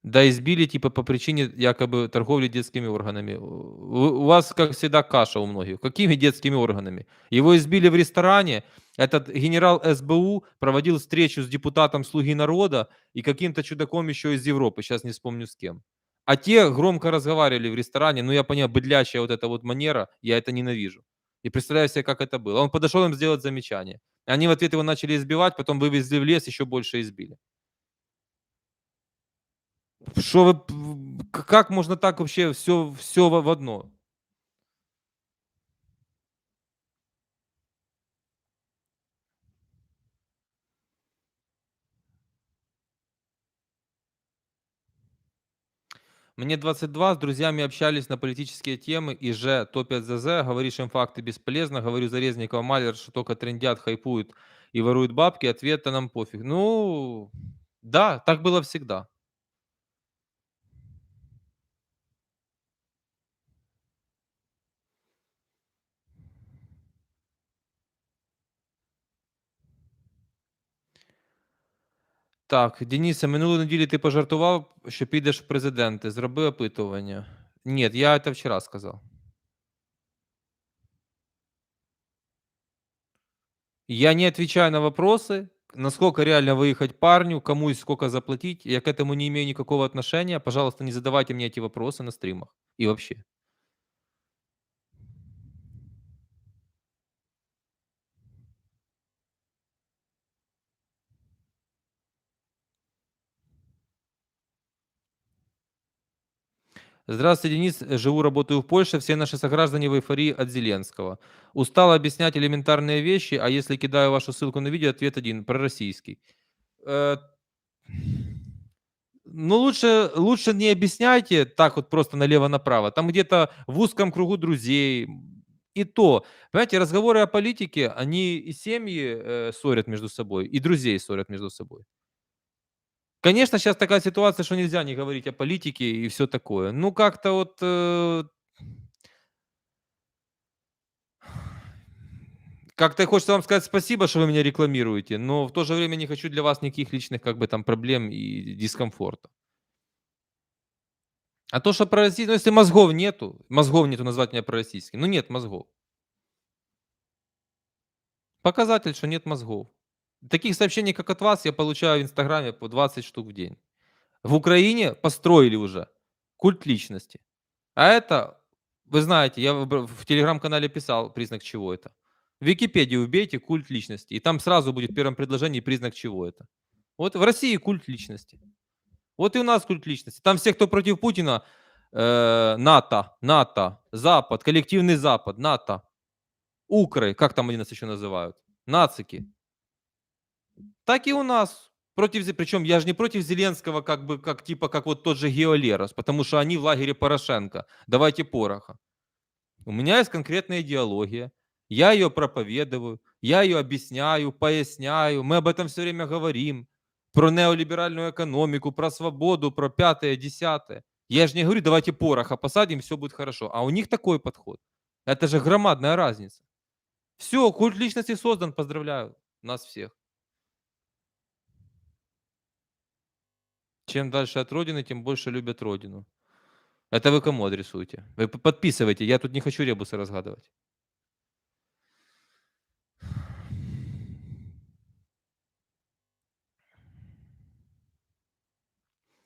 Да, избили типа по причине якобы торговли детскими органами. У вас, как всегда, каша у многих. Какими детскими органами? Его избили в ресторане. Этот генерал СБУ проводил встречу с депутатом «Слуги народа» и каким-то чудаком еще из Европы, сейчас не вспомню с кем. А те громко разговаривали в ресторане. Ну, я понимаю, быдлячая вот эта вот манера, я это ненавижу. И представляю себе, как это было. Он подошел им сделать замечание. Они в ответ его начали избивать, потом вывезли в лес, еще больше избили. Что вы, как можно так вообще все в одно? Мне 22, с друзьями общались на политические темы и же топят ЗЗ, говоришь им факты бесполезно, говорю за Резникова, Малер, что только трендят, хайпуют и воруют бабки, ответа нам пофиг. Ну, да, так было всегда. Так, Денисе, минулої неділі ти пожартував, що підеш в президенти. Зроби опитування. Нет, я это вчера сказал. Я не отвечаю на вопросы, насколько реально выехать парню, кому и сколько заплатить. Я к этому не имею никакого отношения. Пожалуйста, не задавайте мне эти вопросы на стримах и вообще. Здравствуйте, Денис. Живу, работаю в Польше. Все наши сограждане в эйфории от Зеленского. Устал объяснять элементарные вещи, а если кидаю вашу ссылку на видео, ответ один – пророссийский. Э, Ну, лучше не объясняйте так вот просто налево-направо. Там где-то в узком кругу друзей. И то, понимаете, разговоры о политике, они и семьи ссорят между собой, и друзей ссорят между собой. Конечно, сейчас такая ситуация, что нельзя не говорить о политике и все такое. Ну, как-то вот как-то хочется вам сказать спасибо, что вы меня рекламируете, но в то же время не хочу для вас никаких личных как бы там проблем и дискомфорта. А то, что пророссийский, ну, если мозгов нету назвать меня пророссийским, ну, нет мозгов. Показатель, что нет мозгов. Таких сообщений, как от вас, я получаю в Инстаграме по 20 штук в день. В Украине построили уже культ личности. А это, вы знаете, я в телеграм-канале писал, признак чего это. В Википедию вбейте культ личности, и там сразу будет в первом предложении признак чего это. Вот в России культ личности. Вот и у нас культ личности. Там все, кто против Путина, НАТО, Запад, коллективный Запад, НАТО, Укры, как там они нас еще называют, нацики. Так и у нас. Причем я же не против Зеленского, как бы, как типа, как вот тот же Гео Лерос, потому что они в лагере Порошенко. Давайте пороха. У меня есть конкретная идеология, я ее проповедую, я ее объясняю, поясняю, мы об этом все время говорим, про неолиберальную экономику, про свободу, про пятое, десятое. Я же не говорю, давайте пороха посадим, все будет хорошо. А у них такой подход. Это же громадная разница. Все, культ личности создан, поздравляю нас всех. Чем дальше от родины, тем больше любят родину. Это вы кому адресуете? Вы подписывайте, я тут не хочу ребусы разгадывать.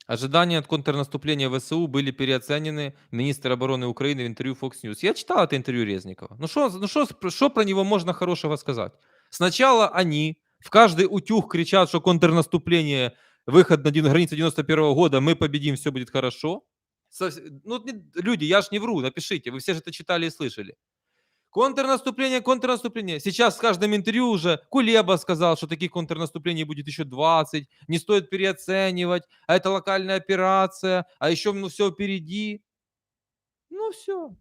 Ожидания от контрнаступления ВСУ были переоценены. Министр обороны Украины в интервью Fox News. Я читал это интервью Резникова. Ну что про него можно хорошего сказать? Сначала они в каждый утюг кричат, что контрнаступление, выход на границу 91 года, мы победим, все будет хорошо. Ну, люди, я ж не вру, напишите, вы все же это читали и слышали. Контрнаступление, контрнаступление. Сейчас с каждым интервью уже Кулеба сказал, что таких контрнаступлений будет еще 20, не стоит переоценивать, а это локальная операция, а еще ну, все впереди. Ну все.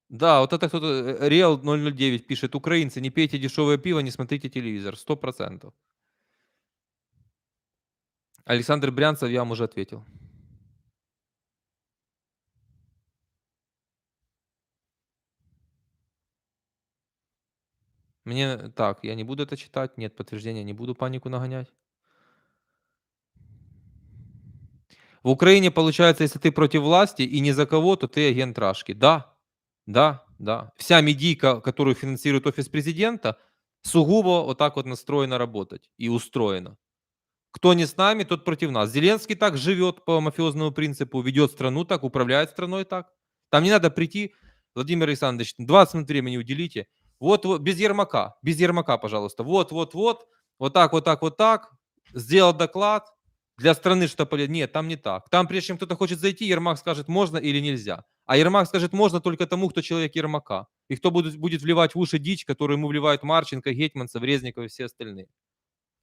Да, вот это кто-то, Реал 009 пишет, украинцы, не пейте дешевое пиво, не смотрите телевизор, 100%. Александр Брянцев, я вам уже ответил. Мне так, я не буду это читать, нет подтверждения, не буду панику нагонять. В Украине, получается, если ты против власти и ни за кого, то ты агент Рашки. Да, да, да. Вся медийка, которую финансирует офис президента, сугубо вот так вот настроена работать и устроена. Кто не с нами, тот против нас. Зеленский так живет по мафиозному принципу, ведет страну так, управляет страной так. Там не надо прийти, Владимир Александрович, 20 минут времени уделите. Вот, без Ермака, пожалуйста. Вот так, вот так, вот так. Сделал доклад, для страны что полезно. Нет, там не так. Там, прежде чем кто-то хочет зайти, Ермак скажет, можно или нельзя. А Ермак скажет, можно только тому, кто человек Ермака. И кто будет вливать в уши дичь, которую ему вливают Марченко, Гетманцев, Резников и все остальные.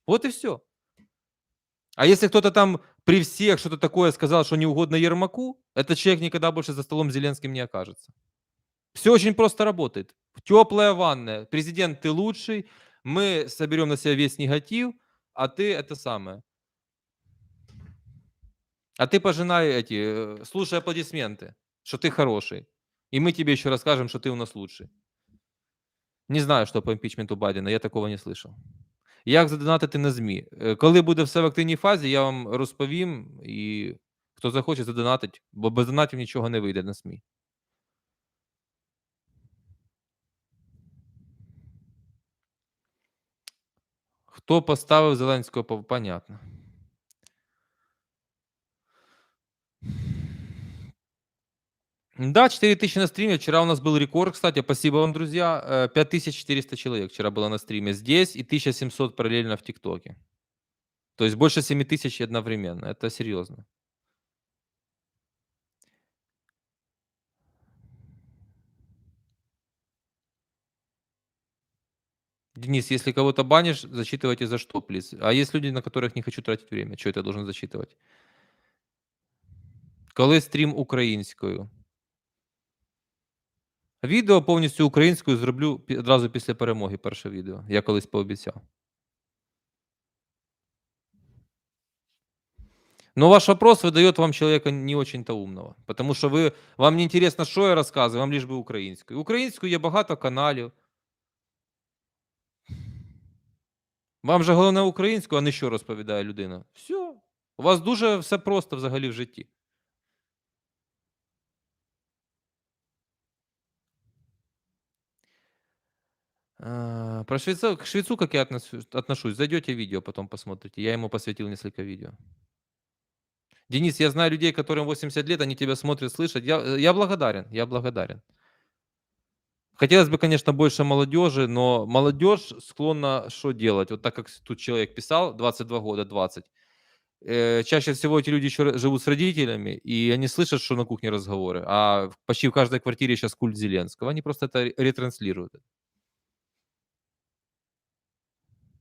Вот и все. А если кто-то там при всех что-то такое сказал, что не угодно Ермаку, этот человек никогда больше за столом с Зеленским не окажется. Все очень просто работает. Теплая ванная. Президент, ты лучший. Мы соберем на себя весь негатив, а ты это самое. А ты пожинай слушай аплодисменты, что ты хороший. И мы тебе еще расскажем, что ты у нас лучший. Не знаю, що по імпічменту Байдена, я такого не слышав. Як задонатити на ЗМІ? Коли буде все в активній фазі, я вам розповім, і хто захоче, задонатить, бо без донатів нічого не вийде на СМІ. Хто поставив Зеленського? Понятно. Да, 4000 на стриме. Вчера у нас был рекорд, кстати. Спасибо вам, друзья. 5400 человек вчера было на стриме здесь и 1700 параллельно в ТикТоке. То есть больше 7000 одновременно. Это серьезно. Денис, если кого-то банишь, зачитывайте за что, плиз. А есть люди, на которых не хочу тратить время. Что это должен зачитывать? Коли стрім українською? Відео повністю українською зроблю одразу після перемоги. Перше відео. Я колись пообіцяв. Но ваш вопрос выдает вам человека не очень-то умного. Потому что вам не интересно, что я рассказываю, вам лишь бы українською. Українською є багато каналів. Вам же головне українською, а не що розповідає людина. Все. У вас дуже все просто взагалі в житті. Про к швецу, как я отношусь, зайдете видео, потом посмотрите. Я ему посвятил несколько видео. Денис, я знаю людей, которым 80 лет, они тебя смотрят, слышат. Я благодарен, я благодарен. Хотелось бы, конечно, больше молодежи, но молодежь склонна что делать? Вот так, как тут человек писал, 22 года, 20. Чаще всего эти люди еще живут с родителями, и они слышат, что на кухне разговоры, а почти в каждой квартире сейчас культ Зеленского. Они просто это ретранслируют.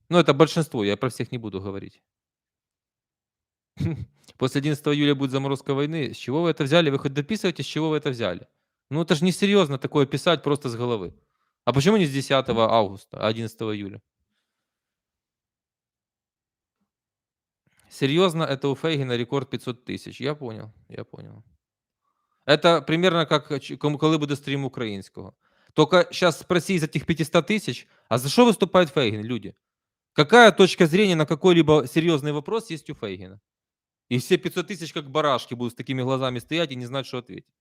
Ну, это большинство, я про всех не буду говорить. После 11 июля будет заморозка войны. С чего вы это взяли? Вы хоть дописываете, с чего вы это взяли? Ну, это же несерьезно такое писать просто с головы. А почему не с 10 августа, а 11 июля? Серьезно, это у Фейгина рекорд 500 тысяч. Я понял, я понял. Это примерно как коли буде стрім українського. Только сейчас спроси из этих 500 тысяч, а за что выступает Фейгин, люди? Какая точка зрения на какой-либо серьезный вопрос есть у Фейгина? И все 500 тысяч как барашки будут с такими глазами стоять и не знать, что ответить.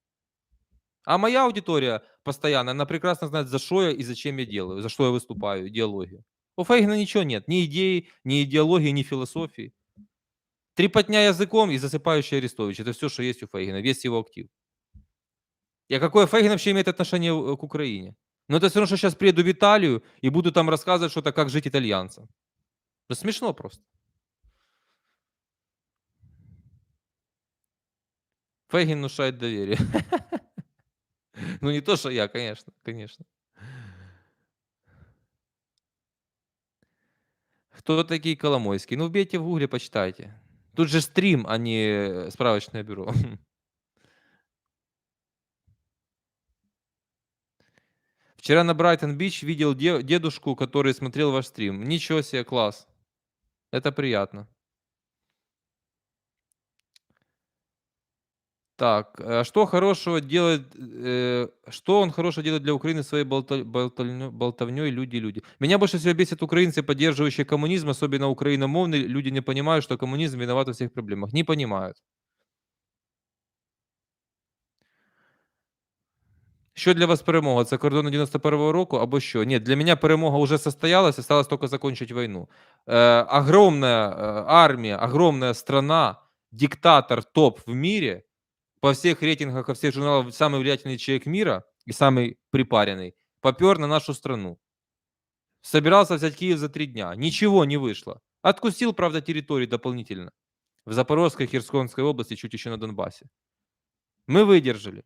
А моя аудитория постоянно, она прекрасно знает, за что я и зачем я делаю, за что я выступаю, идеологию. У Фейгина ничего нет, ни идей, ни идеологии, ни философии. Трепотня языком и засыпающий Арестович. Это все, что есть у Фейгина, весь его актив. И какое Фейгин вообще имеет отношение к Украине? Ну, это все равно, что сейчас приеду в Италию и буду там рассказывать что-то, как жить итальянцам. Ну, смешно просто. Фейгин внушает доверие. Ну, не то, что я, конечно, конечно. Кто такие Коломойский? Ну, вбейте в гугле, почитайте. Тут же стрим, а не справочное бюро. Вчера на Брайтон-Бич видел дедушку, который смотрел ваш стрим. Ничего себе, класс. Это приятно. Так, что хорошего делает, что он хорошего делает для Украины своей болтовней люди? Меня больше всего бесит украинцы, поддерживающие коммунизм, особенно украиномовные. Люди не понимают, что коммунизм виноват во всех проблемах. Не понимают. Що для вас перемога? Це кордони 91-го року або що? Ні, для мене перемога уже состоялась, осталось только закончить войну. Огромная армия, огромная страна, диктатор топ в мире, по всех рейтингах, во всех журналах самый влиятельный человек мира и самый припаренный, попер на нашу страну. Собирался взять Киев за 3 дня. Ничего не вышло. Откусил, правда, территории дополнительно. В Запорожской, Херсонской области, чуть еще на Донбассе. Мы выдержали.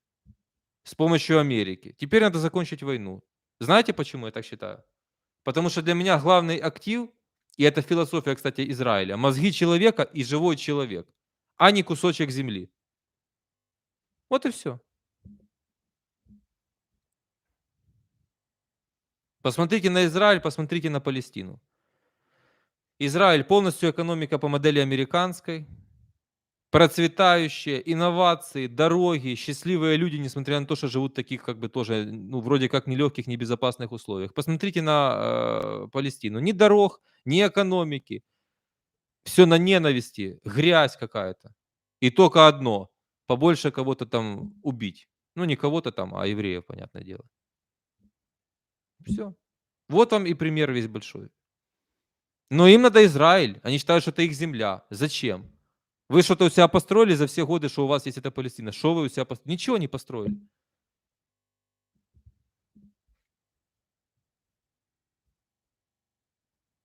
С помощью Америки. Теперь надо закончить войну. Знаете, почему я так считаю? Потому что для меня главный актив И это философия, кстати, Израиля. Мозги человека и живой человек, а не кусочек земли. Вот и все. Посмотрите на Израиль, посмотрите на Палестину. Израиль полностью экономика по модели американской, процветающие, инновации, дороги, счастливые люди, несмотря на то, что живут в таких, как бы тоже, ну, вроде как нелегких, небезопасных условиях. Посмотрите на Палестину. Ни дорог, ни экономики. Все на ненависти, грязь какая-то. И только одно: побольше кого-то там убить. Ну, не кого-то там, а евреев, понятное дело. Все. Вот вам и пример весь большой. Но им надо Израиль. Они считают, что это их земля. Зачем? Вы что-то у себя построили за все годы, что у вас есть эта Палестина? Что вы у себя построили? Ничего не построили.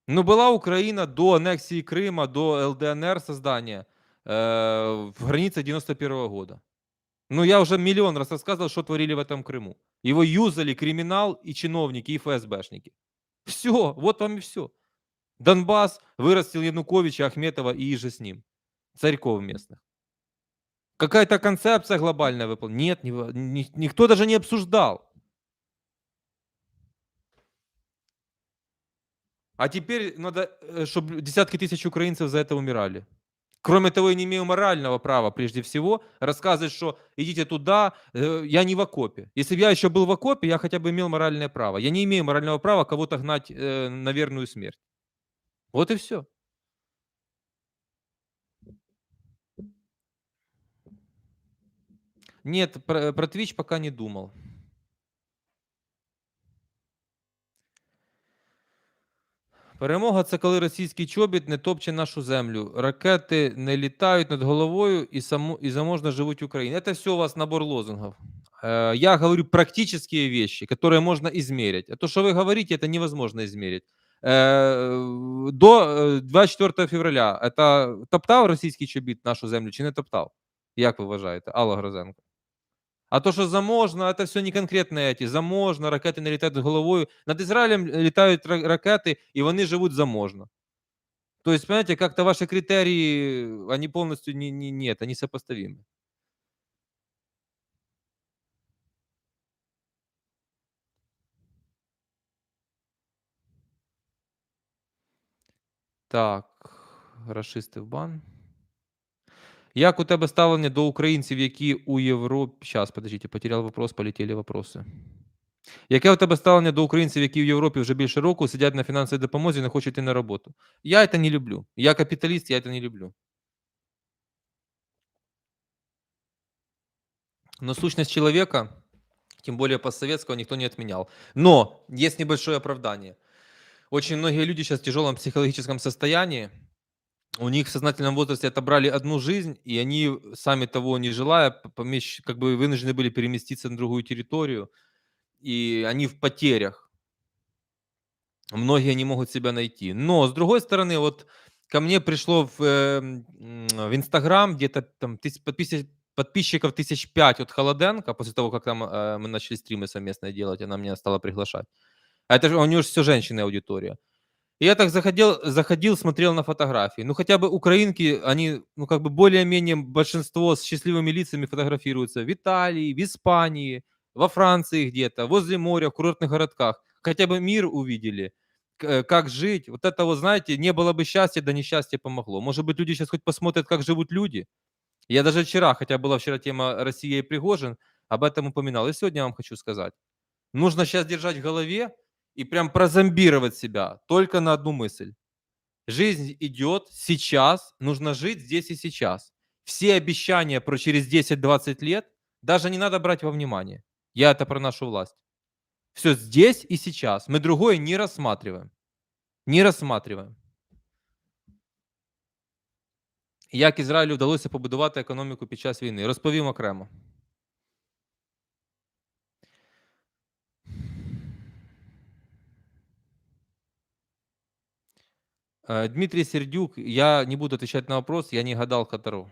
Ну, была Украина до аннексии Крыма, до ЛДНР создания в границах 91 года. Ну, я уже миллион раз рассказывал, что творили в этом Крыму. Его юзали криминал и чиновники, и ФСБшники. Все, вот вам и все. Донбасс вырастил Януковича, Ахметова и иже с ним. Царьков местных. Какая-то концепция глобальная выполнена? Нет, никто даже не обсуждал. А теперь надо, чтобы десятки тысяч украинцев за это умирали. Кроме того, я не имею морального права, прежде всего, рассказывать, что идите туда, я не в окопе. Если бы я еще был в окопе, я хотя бы имел моральное право. Я не имею морального права кого-то гнать на верную смерть. Вот и все. Нет, про Twitch пока не думал. Перемога це коли російський чобіт не топче нашу землю, ракети не літають над головою и заможно живуть в Украине. Это все у вас набор лозунгов. Я говорю практические вещи, которые можно измерить. А то, что вы говорите, это невозможно измерить. До 24 февраля это топтав російський чобіт нашу землю чи не топтав? Як ви вважаєте, Алла Грозенко? А то, что заможно, это все не конкретно эти. Заможно, ракети не літають над головою. Над Израилем літають ракети, і вони живуть заможно. То есть, понимаете, как-то ваши критерии, они полностью нет, они сопоставимы. Так, рашисти в бан. Як у тебе ставлення до українців, які у Європі. Щас, подождите, потерял вопрос, полетели вопроси. Яке у тебе ставлення до українців, які в Європі вже більше року сидять на фінансовій допомозі і не хочуть йти на роботу? Я це не люблю. Я капіталіст, я це не люблю. Но сущность человека, тем более постсоветского, никто не отменял. Но есть небольшое оправдание. Очень многие люди сейчас в тяжелом психологическом состоянии. У них в сознательном возрасте отобрали одну жизнь, и они, сами того не желая, как бы вынуждены были переместиться на другую территорию, и они в потерях. Многие не могут себя найти. Но, с другой стороны, вот ко мне пришло в Инстаграм где-то там подписчиков 1005 от Холоденко, после того, как там мы начали стримы совместно делать, она меня стала приглашать. А это же у нее же все женщины аудитория. И я так заходил, смотрел на фотографии. Ну, хотя бы украинки, они, ну, как бы более-менее большинство с счастливыми лицами фотографируются в Италии, в Испании, во Франции где-то, возле моря, в курортных городках. Хотя бы мир увидели, как жить. Вот это вот, знаете, не было бы счастья, да несчастье помогло. Может быть, люди сейчас хоть посмотрят, как живут люди. Я даже вчера, хотя была вчера тема Россия и Пригожин, об этом упоминал. И сегодня я вам хочу сказать. Нужно сейчас держать в голове и прям прозомбировать себя только на одну мысль. Жизнь идет сейчас, нужно жить здесь и сейчас. Все обещания про через 10-20 лет даже не надо брать во внимание. Я это про нашу власть. Все здесь и сейчас. Мы другое не рассматриваем. Не рассматриваем. Як Ізраїлю вдалося побудувати економіку під час війни? Розповім окремо. Дмитрий Сердюк, я не буду отвечать на вопрос, я не гадал Таро.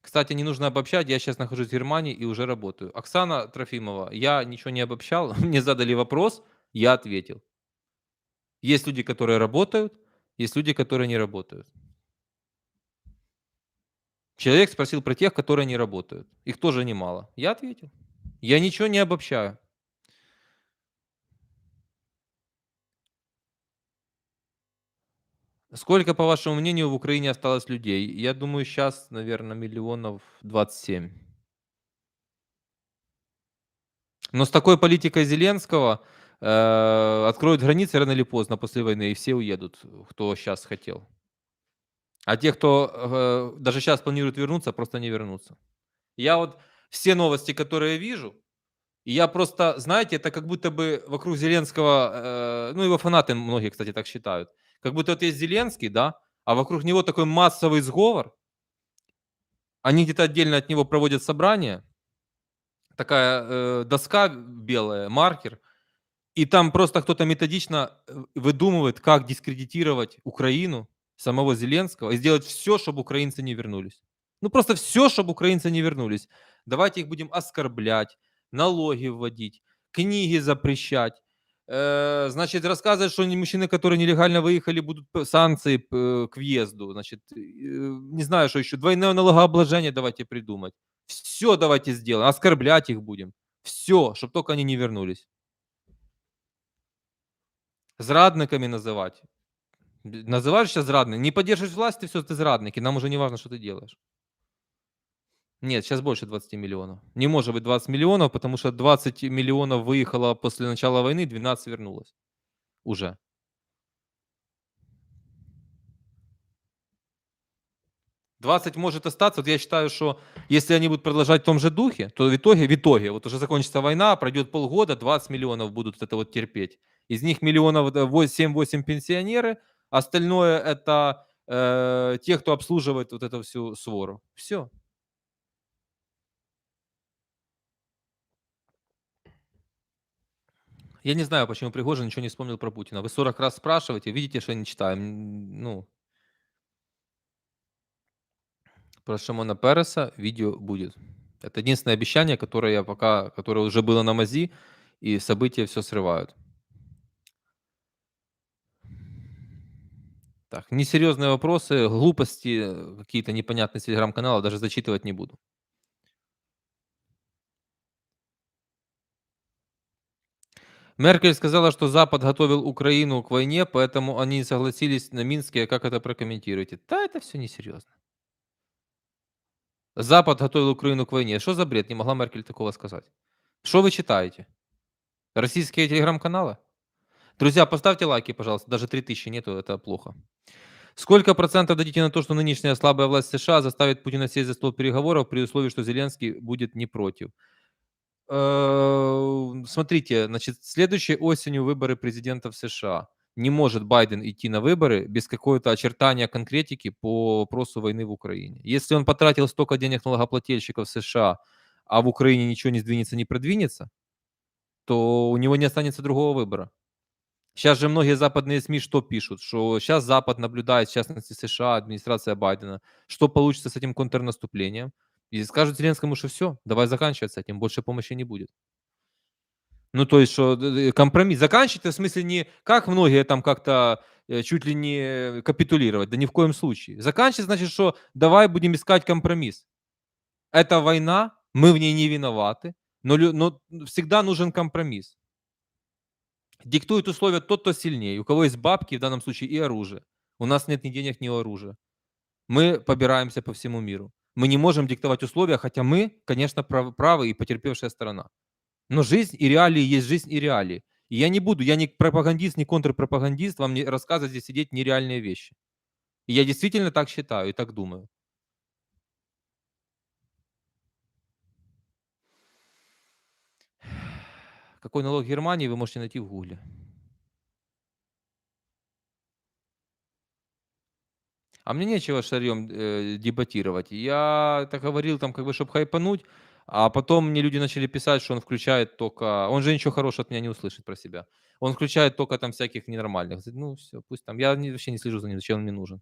Кстати, не нужно обобщать, я сейчас нахожусь в Германии и уже работаю. Оксана Трофимова, я ничего не обобщал, мне задали вопрос, Я ответил. Есть люди, которые работают, есть люди, которые не работают. Человек спросил про тех, которые не работают. Их тоже немало. Я ответил. Я ничего не обобщаю. Сколько, по вашему мнению, в Украине осталось людей? Я думаю, сейчас, наверное, миллионов 27. Но с такой политикой Зеленского откроют границы рано или поздно после войны, и все уедут, кто сейчас хотел. А те, кто даже сейчас планирует вернуться, просто не вернутся. Я вот все новости, которые вижу, и я просто, знаете, это как будто бы вокруг Зеленского, ну, его фанаты многие, кстати, так считают, как будто вот есть Зеленский, да, а вокруг него такой массовый сговор, они где-то отдельно от него проводят собрания, такая доска белая, маркер, и там просто кто-то методично выдумывает, как дискредитировать Украину, самого Зеленского, и сделать все, чтобы украинцы не вернулись. Ну, просто все, чтобы украинцы не вернулись. Давайте их будем оскорблять, налоги вводить, книги запрещать. Значит, рассказывать, что мужчины, которые нелегально выехали, будут санкции к въезду. Значит, не знаю, что еще. Двойное налогообложение давайте придумать. Все давайте сделаем. Оскорблять их будем. Все, чтобы только они не вернулись. Зрадниками называть. Называешь себя зрадным, не поддерживаешь власть, ты все, ты зрадник, и нам уже не важно, что ты делаешь. Нет, сейчас больше 20 миллионов. Не может быть 20 миллионов, потому что 20 миллионов выехало после начала войны, 12 вернулось уже. 20 может остаться. Вот я считаю, что если они будут продолжать в том же духе, то в итоге, вот уже закончится война, пройдет полгода, 20 миллионов будут это вот терпеть. Из них миллионов 7-8 пенсионеры, остальное это те, кто обслуживает вот эту всю свору. Все. Я не знаю, почему Пригожин ничего не вспомнил про Путина. Вы 40 раз спрашиваете, видите, что я не читаю. Ну, про Шимона Переса видео будет. Это единственное обещание, которое я пока, которое уже было на мази, и события все срывают. Так, несерьезные вопросы, глупости, какие-то непонятные с телеграм-канала, даже зачитывать не буду. Меркель сказала, что Запад готовил Украину к войне, поэтому они не согласились на Минске. Как это прокомментируете? Да, это все несерьезно. Запад готовил Украину к войне. Что за бред? Не могла Меркель такого сказать. Что вы читаете? Российские телеграм-каналы? Друзья, поставьте лайки, пожалуйста. Даже 3000 нету, это плохо. Сколько процентов дадите на то, что нынешняя слабая власть США заставит Путина сесть за стол переговоров при условии, что Зеленский будет не против? Смотрите, значит, следующей осенью выборы президента в США. Не может Байден идти на выборы без какого-то очертания конкретики по вопросу войны в Украине. Если он потратил столько денег налогоплательщиков США, а в Украине ничего не сдвинется, не продвинется, то у него не останется другого выбора. Сейчас же многие западные СМИ что пишут? Что сейчас Запад наблюдает, в частности США, администрация Байдена, что получится с этим контрнаступлением. И скажут Зеленскому, что все, давай заканчивать с этим, больше помощи не будет. Ну, то есть, что компромисс. Заканчивать, в смысле, не как многие там как-то чуть ли не капитулировать, да ни в коем случае. Заканчивать, значит, что давай будем искать компромисс. Это война, мы в ней не виноваты, но всегда нужен компромисс. Диктует условия тот, кто сильнее, у кого есть бабки, в данном случае и оружие. У нас нет ни денег, ни оружия. Мы побираемся по всему миру. Мы не можем диктовать условия, хотя мы, конечно, правы и потерпевшая сторона. Но жизнь и реалии есть жизнь и реалии. И я не буду, я не пропагандист, не контрпропагандист, вам не рассказывать здесь сидеть нереальные вещи. И я действительно так считаю и так думаю. Какой налог в Германии вы можете найти в Гугле. А мне нечего с Шарьем дебатировать. Я так говорил, там, как бы, чтобы хайпануть, а потом мне люди начали писать, что он включает только... Он же ничего хорошего от меня не услышит про себя. Он включает только там всяких ненормальных. Ну, все, пусть там. Я вообще не слежу за ним, зачем он мне нужен.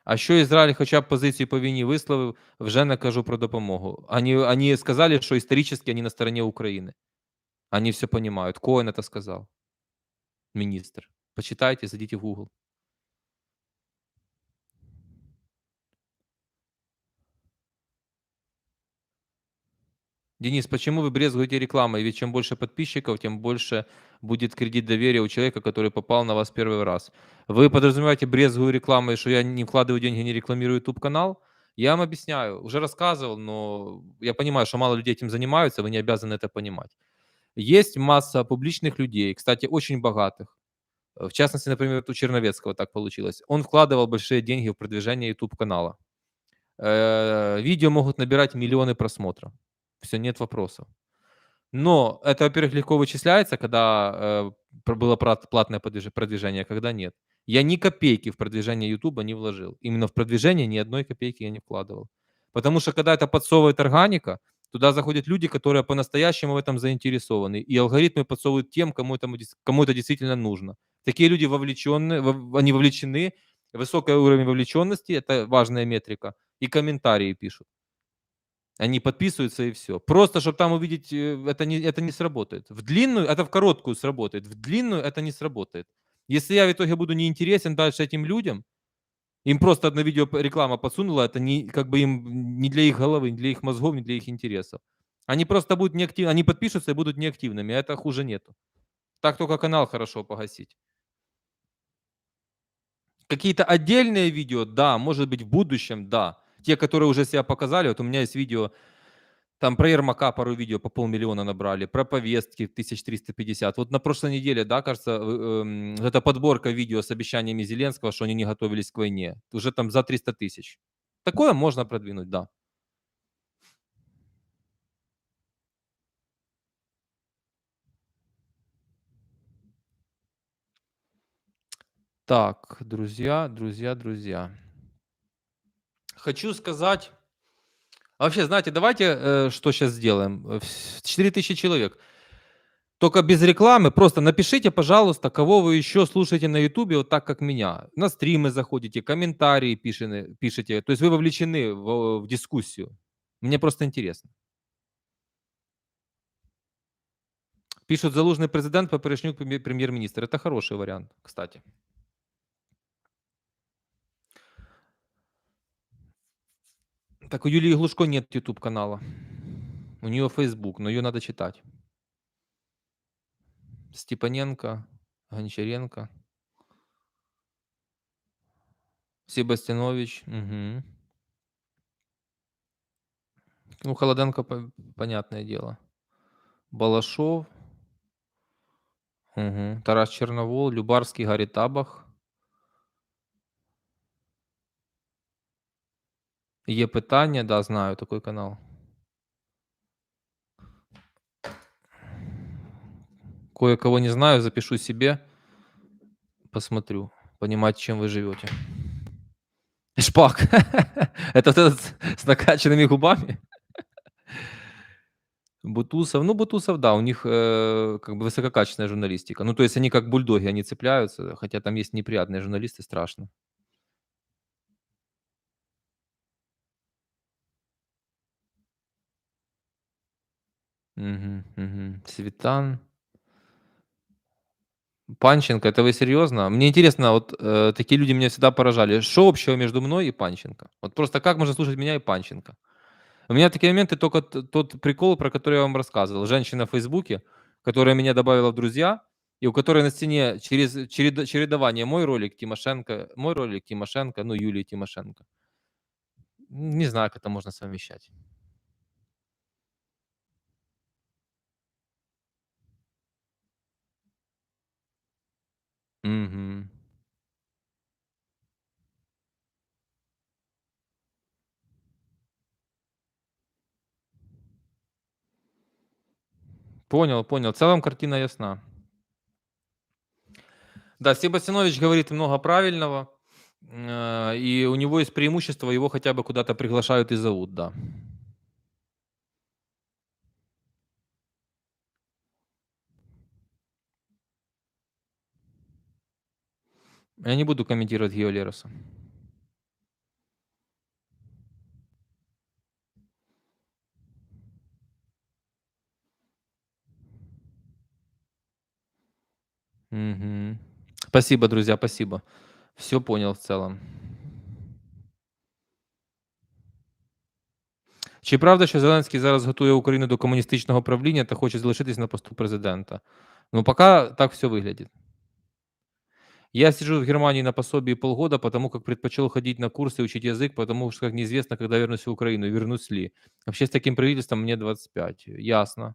А що Ізраїль хоча б позицію по війні висловив, вже не кажу про допомогу. Они сказали, що історично вони на стороні України. Они все понимают. Коэн это сказал, министр. Почитайте, зайдите в Google. Денис, почему вы брезгуете рекламой? Ведь чем больше подписчиков, тем больше будет кредит доверия у человека, который попал на вас первый раз. Вы подразумеваете брезгую рекламой, что я не вкладываю деньги, не рекламирую YouTube канал? Я вам объясняю, уже рассказывал, но я понимаю, что мало людей этим занимаются, вы не обязаны это понимать. Есть масса публичных людей, кстати, очень богатых. В частности, например, вот у Черновецкого так получилось. Он вкладывал большие деньги в продвижение YouTube канала. Видео могут набирать миллионы просмотров. Все, нет вопросов. Но это, во-первых, легко вычисляется, когда было платное продвижение, а когда нет. Я ни копейки в продвижение Ютуба не вложил. Именно в продвижение ни одной копейки я не вкладывал. Потому что когда это подсовывает органика, туда заходят люди, которые по-настоящему в этом заинтересованы. И алгоритмы подсовывают тем, кому это действительно нужно. Такие люди вовлечены, они вовлечены, высокий уровень вовлеченности, это важная метрика, и комментарии пишут. Они подписываются и все. Просто чтобы там увидеть, это не сработает. В длинную это в короткую сработает, в длинную это не сработает. Если я в итоге буду неинтересен дальше этим людям, им просто одно видео реклама подсунула, это не как бы им не для их головы, не для их мозгов, не для их интересов. Они просто будут неактивны, они подпишутся и будут неактивными, а это хуже нету. Так только канал хорошо погасить. Какие-то отдельные видео, да, может быть, в будущем, да. Те, которые уже себя показали. Вот у меня есть видео. Там про Ермака пару видео по 500 000 набрали, про повестки 1350. Вот на прошлой неделе, да, кажется, эта подборка видео с обещаниями Зеленского, что они не готовились к войне. Уже там за 300 000. Такое можно продвинуть, да. Так, друзья. Хочу сказать. Вообще, знаете, давайте что сейчас сделаем? 4000 человек. Только без рекламы. Просто напишите, пожалуйста, кого вы еще слушаете на "Ютубе", вот так, как меня. На стримы заходите, комментарии пишете. То есть вы вовлечены в дискуссию. Мне просто интересно. Пишут: "Залужный президент, Папоришнюк премьер-министр". Это хороший вариант, кстати. Так у Юлии Глушко нет "Ютуб"-канала. У нее "Фейсбук", но ее надо читать. Степаненко, Гончаренко, Себастьянович. Мгм. Ну, Холоденко понятное дело. Балашов. Мгм. Тарас Черновол, Любарский, Гарри Табах. Є питання, да, знаю такой канал. Кое-кого не знаю, запишу себе, посмотрю, понимать, чем вы живете. Шпак. Это вот этот с накачанными губами? Бутусов. Ну, Бутусов, да, у них, как бы высококачественная журналистика. Ну, то есть они как бульдоги, они цепляются, хотя там есть неприятные журналисты, страшно. Мгм, мгм. Светан. Панченко, это вы серьезно? Мне интересно, вот, такие люди меня всегда поражали. Что общего между мной и Панченко? Вот просто как можно слушать меня и Панченко? У меня такие моменты только тот прикол, про который я вам рассказывал. Женщина в "Фейсбуке", которая меня добавила в друзья, и у которой на стене через чередование мой ролик, Тимошенко, ну, Юлии Тимошенко. Не знаю, как это можно совмещать. Мгм. Понял, понял. В целом картина ясна. Да, Себастьянович говорит много правильного, и у него есть преимущество, его хотя бы куда-то приглашают и зовут, да. Я не буду комментировать Гео Лероса. Мгм. Спасибо, друзья, спасибо. Все понял в целом. Чи правда, що Зеленський зараз готує Україну до комуністичного правління та хоче залишитись на посту президента? Ну, пока так все выглядит. Я сижу в Германии на пособии полгода, потому как предпочел ходить на курсы и учить язык, потому что, как неизвестно, когда вернусь в Украину и вернусь ли. Вообще с таким правительством мне 25. Ясно.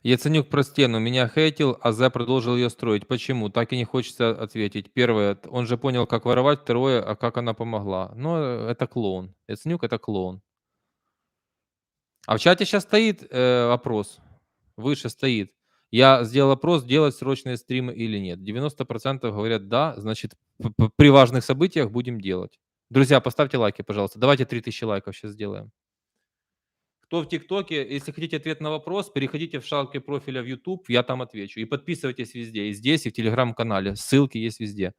Яценюк про стену. Меня хейтил, а Зе продолжил ее строить. Почему? Так и не хочется ответить. Первое, он же понял, как воровать. Второе, а как она помогла. Ну, это клоун. Яценюк это клоун. А в чате сейчас стоит опрос. Выше стоит. Я сделал опрос, делать срочные стримы или нет. 90% говорят да, значит, при важных событиях будем делать. Друзья, поставьте лайки, пожалуйста. Давайте 3000 лайков сейчас сделаем. Кто в ТикТоке, если хотите ответ на вопрос, переходите в шапке профиля в YouTube, я там отвечу. И подписывайтесь везде, и здесь, и в Телеграм-канале. Ссылки есть везде.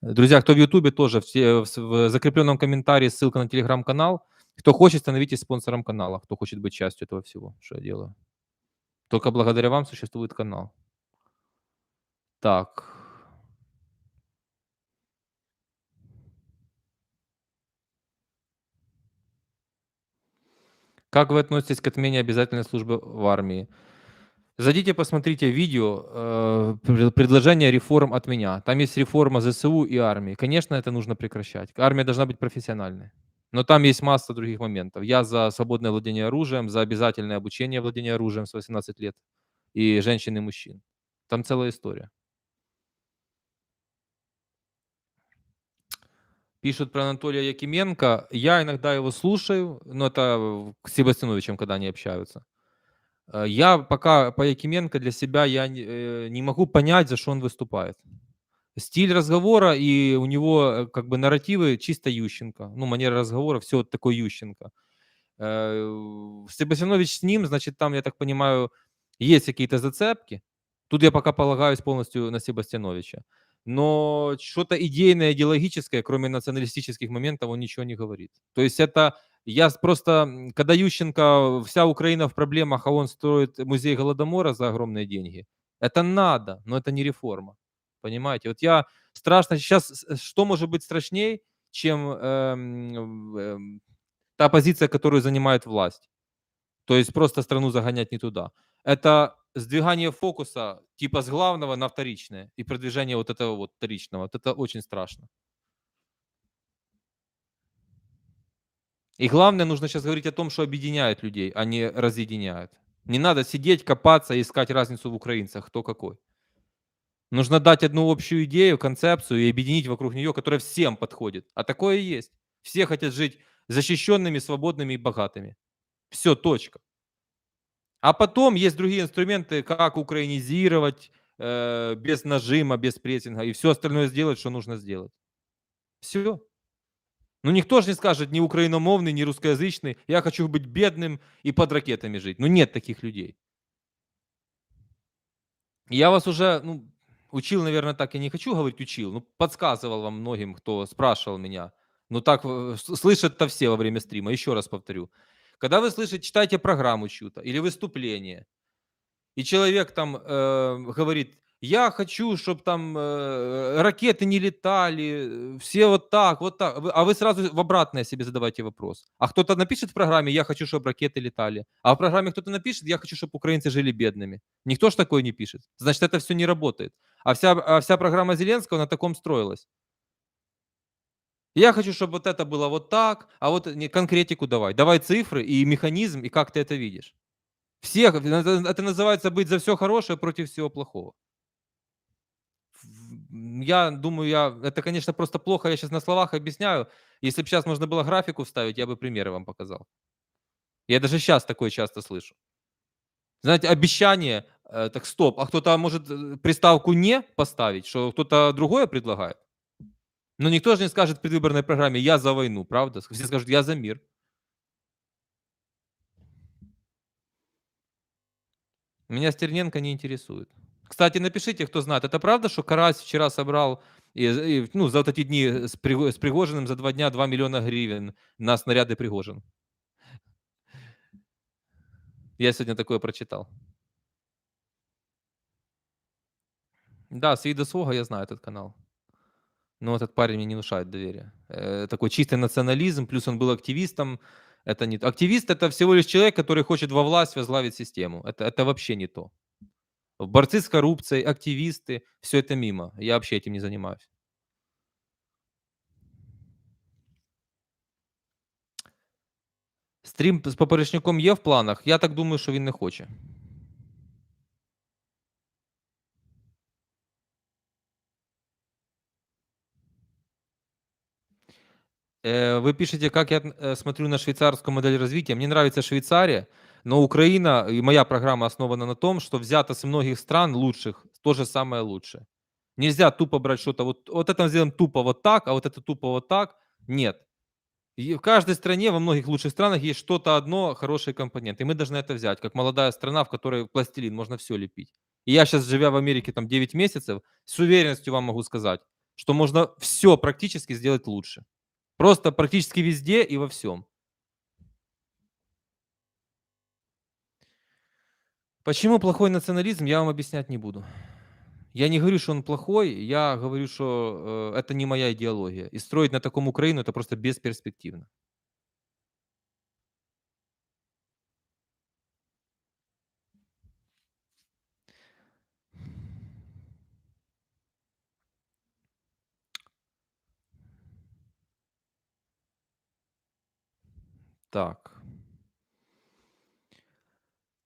Друзья, кто в Ютубе, тоже в закрепленном комментарии ссылка на Телеграм-канал. Кто хочет, становитесь спонсором канала, кто хочет быть частью этого всего, что я делаю. Только благодаря вам существует канал. Так. Как вы относитесь к отмене обязательной службы в армии? Зайдите, посмотрите видео, предложение реформ от меня. Там есть реформа ЗСУ и армии. Конечно, это нужно прекращать. Армия должна быть профессиональной. Но там есть масса других моментов. Я за свободное владение оружием, за обязательное обучение владения оружием с 18 лет. И женщин, и мужчин. Там целая история. Пишут про Анатолия Якименко. Я иногда его слушаю, но это с Себастьяновичем, когда они общаются. Я пока по Якименко для себя я не могу понять, за что он выступает. Стиль разговора и у него, как бы нарративы чисто Ющенко. Ну, манера разговора, все вот такой Ющенко. Себастьянович с ним, значит, там, я так понимаю, есть какие-то зацепки. Тут я пока полагаюсь полностью на Себастьяновича. Но что-то идейное, идеологическое, кроме националистических моментов, он ничего не говорит. То есть это просто, когда Ющенко, вся Украина в проблемах, а он строит музей Голодомора за огромные деньги, это надо, но это не реформа. Понимаете? Вот я страшно сейчас, что может быть страшней, чем та позиция, которую занимает власть. То есть просто страну загонять не туда. Это сдвигание фокуса типа с главного на вторичное и продвижение вот этого вот вторичного. Вот это очень страшно. И главное, нужно сейчас говорить о том, что объединяет людей, а не разъединяет. Не надо сидеть, копаться и искать разницу в украинцах, кто какой. Нужно дать одну общую идею, концепцию и объединить вокруг нее, которая всем подходит. А такое и есть. Все хотят жить защищенными, свободными и богатыми. Все, точка. А потом есть другие инструменты, как украинизировать без нажима, без прессинга и все остальное сделать, что нужно сделать. Все. Ну никто же не скажет, ни украиномовный, ни русскоязычный, я хочу быть бедным и под ракетами жить. Ну нет таких людей. Я вас уже, ну, учил, наверное, так, я не хочу говорить учил, ну, подсказывал вам многим, кто спрашивал меня. Ну, так слышат-то все во время стрима. Еще раз повторю. Когда вы слышите, читаете программу чью-то или выступление, и человек там говорит, я хочу, чтобы там ракеты не летали, все вот так, вот так. А вы сразу в обратное себе задавайте вопрос. А кто-то напишет в программе, я хочу, чтобы ракеты летали. А в программе кто-то напишет, я хочу, чтобы украинцы жили бедными. Никто ж такое не пишет. Значит, это все не работает. А вся программа Зеленского на таком строилась. Я хочу, чтобы вот это было вот так, а вот не, конкретику давай. Давай цифры и механизм, и как ты это видишь. Всех, это называется быть за все хорошее против всего плохого. Я думаю, это, конечно, просто плохо, я сейчас на словах объясняю. Если бы сейчас можно было графику вставить, я бы примеры вам показал. Я даже сейчас такое часто слышу. Знаете, обещание, так стоп, а кто-то может приставку "не" поставить, что кто-то другое предлагает? Но никто же не скажет в предвыборной программе: "Я за войну", правда? Все скажут: "Я за мир". Меня Стерненко не интересует. Кстати, напишите, кто знает, это правда, что Карась вчера собрал Ну, за вот эти дни с Пригожиным за 2 дня 2 миллиона гривен на снаряды Пригожин. Я сегодня такое прочитал. Да, с вида свого я знаю этот канал. Но этот парень мне не внушает доверия. Такой чистый национализм, плюс он был активистом. Это не активист — это всего лишь человек, который хочет во власть возглавить систему. Это вообще не то. Борцы с коррупцией, активисты — все это мимо. Я вообще этим не занимаюсь. Стрім з Поперечняком є в планах? Я так думаю, що він не хоче. Вы пишете, как я смотрю на швейцарскую модель развития. Мне нравится Швейцария, но Украина и моя программа основана на том, что взято с многих стран лучших то же самое лучшее. Нельзя тупо брать что-то вот это мы сделаем тупо вот так, а вот это тупо вот так. Нет. И в каждой стране, во многих лучших странах есть что-то одно, хороший компонент. И мы должны это взять, как молодая страна, в которой пластилин, можно все лепить. И я сейчас, живя в Америке там 9 месяцев, с уверенностью вам могу сказать, что можно все практически сделать лучше. Просто практически везде и во всем. Почему плохой национализм, я вам объяснять не буду. Я не говорю, что он плохой, я говорю, что это не моя идеология. И строить на таком Украину — это просто бесперспективно. Так.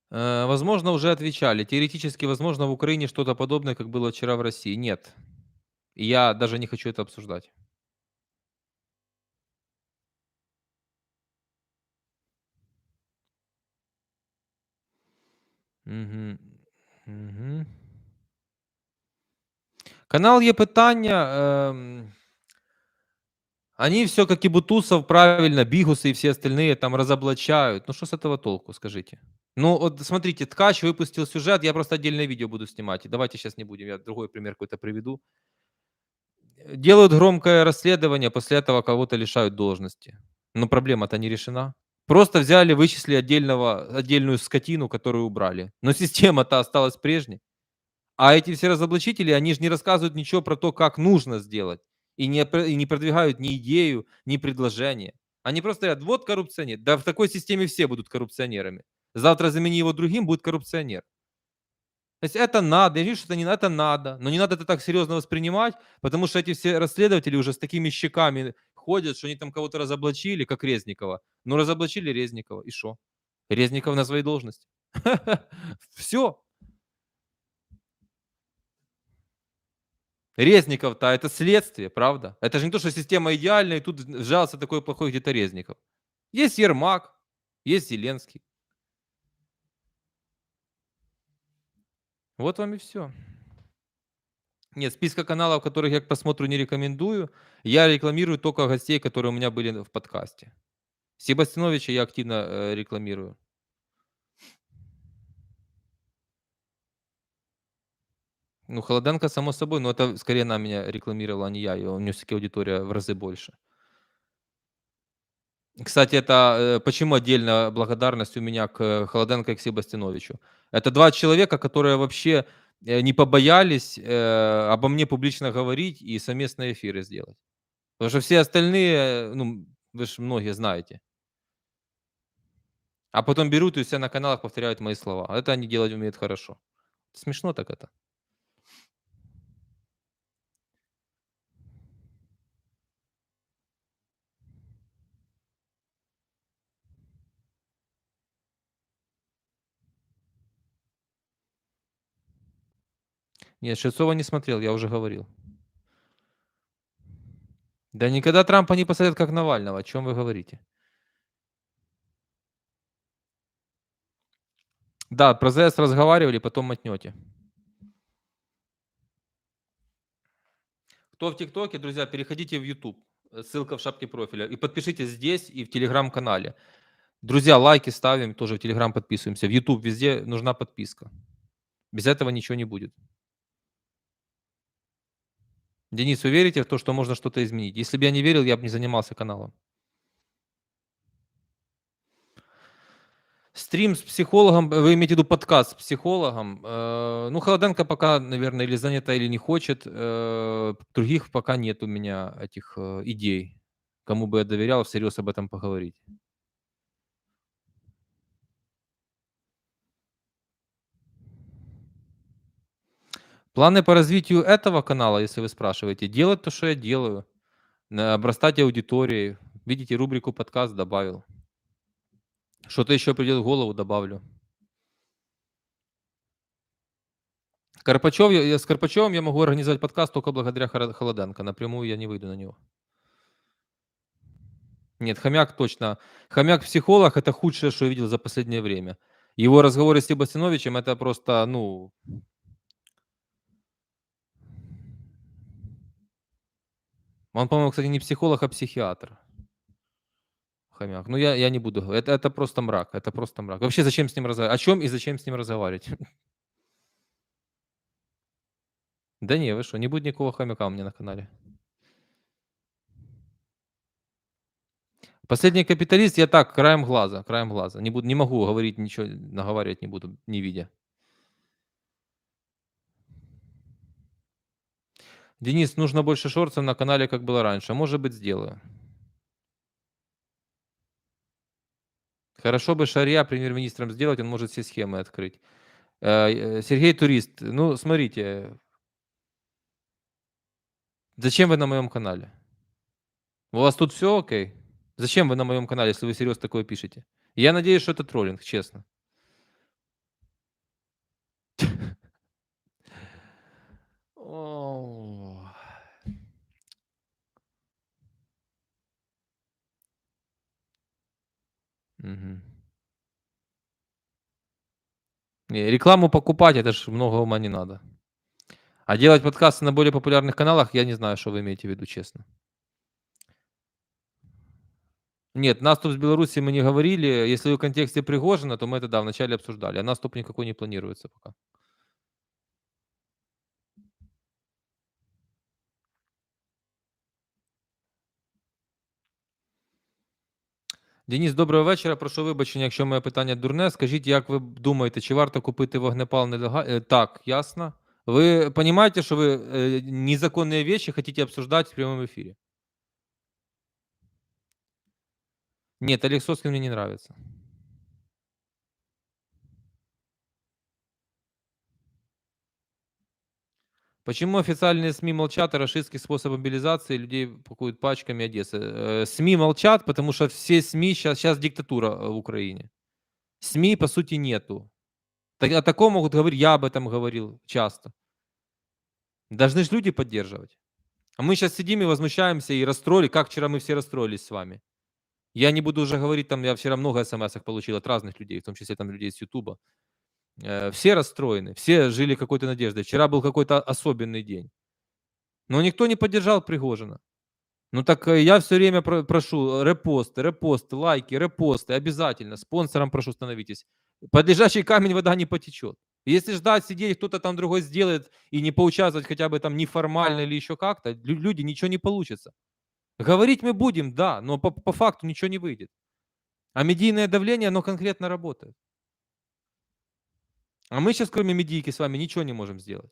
Возможно, уже отвечали. Теоретически, возможно, в Украине что-то подобное, как было вчера в России. Нет. И я даже не хочу это обсуждать. Мгм. Мгм. Канал "Є питання", они все, как и Бутусов, правильно, Бигусы и все остальные там разоблачают. Ну, что с этого толку, скажите? Ну, вот смотрите, Ткач выпустил сюжет, я просто отдельное видео буду снимать. И давайте сейчас не будем, я другой пример какой-то приведу. Делают громкое расследование, после этого кого-то лишают должности. Но проблема-то не решена. Просто взяли, вычислили отдельную скотину, которую убрали. Но система-то осталась прежней. А эти все разоблачители, они же не рассказывают ничего про то, как нужно сделать. И не продвигают ни идею, ни предложение. Они просто говорят: вот коррупционер. Да в такой системе все будут коррупционерами. Завтра замени его другим — будет коррупционер. То есть это надо. Я вижу, что это не надо, это надо. Но не надо это так серьезно воспринимать, потому что эти все расследователи уже с такими щеками ходят, что они там кого-то разоблачили, как Резникова. Ну, разоблачили Резникова, и что? Резников на своей должности. Все. Резников-то это следствие, правда? Это же не то, что система идеальная, и тут сжался такой плохой где-то Резников. Есть Ермак, есть Зеленский. Вот вам и все. Нет, списка каналов, которых я к просмотру не рекомендую. Я рекламирую только гостей, которые у меня были в подкасте. Себастьяновича я активно рекламирую. Ну, Холоденко, само собой, но это скорее она меня рекламировала, а не я. И у нее все-таки аудитория в разы больше. Кстати, это почему отдельно благодарность у меня к Холоденко и к Себастьяновичу. Это 2 человека, которые вообще не побоялись обо мне публично говорить и совместные эфиры сделать. Потому что все остальные, ну, вы же многие знаете. А потом берут и у себя на каналах повторяют мои слова. Это они делать умеют хорошо. Смешно так это. Нет, Шевцова не смотрел, я уже говорил. Да никогда Трампа не посадят, как Навального. О чем вы говорите? Да, про ЗС разговаривали, потом мотнете. Кто в ТикТоке, друзья, переходите в YouTube. Ссылка в шапке профиля. И подпишитесь здесь и в Телеграм-канале. Друзья, лайки ставим, тоже в Телеграм подписываемся. В YouTube везде нужна подписка. Без этого ничего не будет. Денис, вы верите в то, что можно что-то изменить? Если бы я не верил, я бы не занимался каналом. Стрим с психологом, вы имеете в виду подкаст с психологом? Ну, Холоденко пока, наверное, или занята, или не хочет. Других пока нет у меня этих идей, кому бы я доверял всерьез об этом поговорить. Планы по развитию этого канала, если вы спрашиваете, делать то, что я делаю, обрастать аудиторией. Видите, рубрику подкаст добавил. Что-то еще придет в голову, добавлю. Карпачев, с Карпачевым я могу организовать подкаст только благодаря Холоденко. Напрямую я не выйду на него. Нет, хомяк точно. Хомяк-психолог — это худшее, что я видел за последнее время. Его разговоры с Себастьяновичем — это просто, ну... Он, по-моему, кстати, не психолог, а психиатр. Хомяк. Ну, я не буду говорить. Это просто мрак. Это просто мрак. Вообще, зачем с ним разговаривать? О чем и зачем с ним разговаривать? Да не, вы что, не будет никакого хомяка у меня на канале. Последний капиталист, я так, краем глаза, краем глаза. Не могу говорить ничего, наговаривать не буду, не видя. Денис, нужно больше шорцев на канале, как было раньше. Может быть, сделаю. Хорошо бы Шария премьер-министром сделать, он может все схемы открыть. Сергей Турист, ну, смотрите, зачем вы на моем канале? У вас тут все окей? Зачем вы на моем канале, если вы серьезно такое пишете? Я надеюсь, что это троллинг, честно. О. Мгм. Не, рекламу покупать — это ж много ума не надо. А делать подкасты на более популярных каналах — я не знаю, что вы имеете в виду, честно. Нет, наступ с Беларуси мы не говорили. Если в контексте Пригожина, то мы это, да, вначале обсуждали, а наступ никакой не планируется пока. Денис, доброго вечора. Прошу вибачення, якщо моє питання дурне. Скажіть, як ви думаєте, чи варто купити вогнепал нелегально? Так, ясно. Вы понимаете, что вы незаконные вещи хотите обсуждать в прямом эфире? Нет, Олег Соскин мне не нравится. Почему официальные СМИ молчат о расистских способах мобилизации, людей пакуют пачками Одессы? СМИ молчат, потому что все СМИ сейчас диктатура в Украине. СМИ, по сути, нету. О таком могут говорить, я об этом говорил часто. Должны же люди поддерживать. А мы сейчас сидим и возмущаемся, и расстроили, как вчера мы все расстроились с вами. Я не буду уже говорить, там я вчера много смс получил от разных людей, в том числе там людей с Ютуба. Все расстроены, все жили какой-то надеждой. Вчера был какой-то особенный день. Но никто не поддержал Пригожина. Ну так я все время прошу репосты, репосты, лайки, репосты, обязательно. Спонсором прошу становитесь. Под лежачий камень вода не потечет. Если ждать, сидеть, кто-то там другой сделает и не поучаствовать хотя бы там неформально или еще как-то, люди, ничего не получится. Говорить мы будем, да, но по факту ничего не выйдет. А медийное давление, оно конкретно работает. А мы сейчас, кроме медийки, с вами ничего не можем сделать.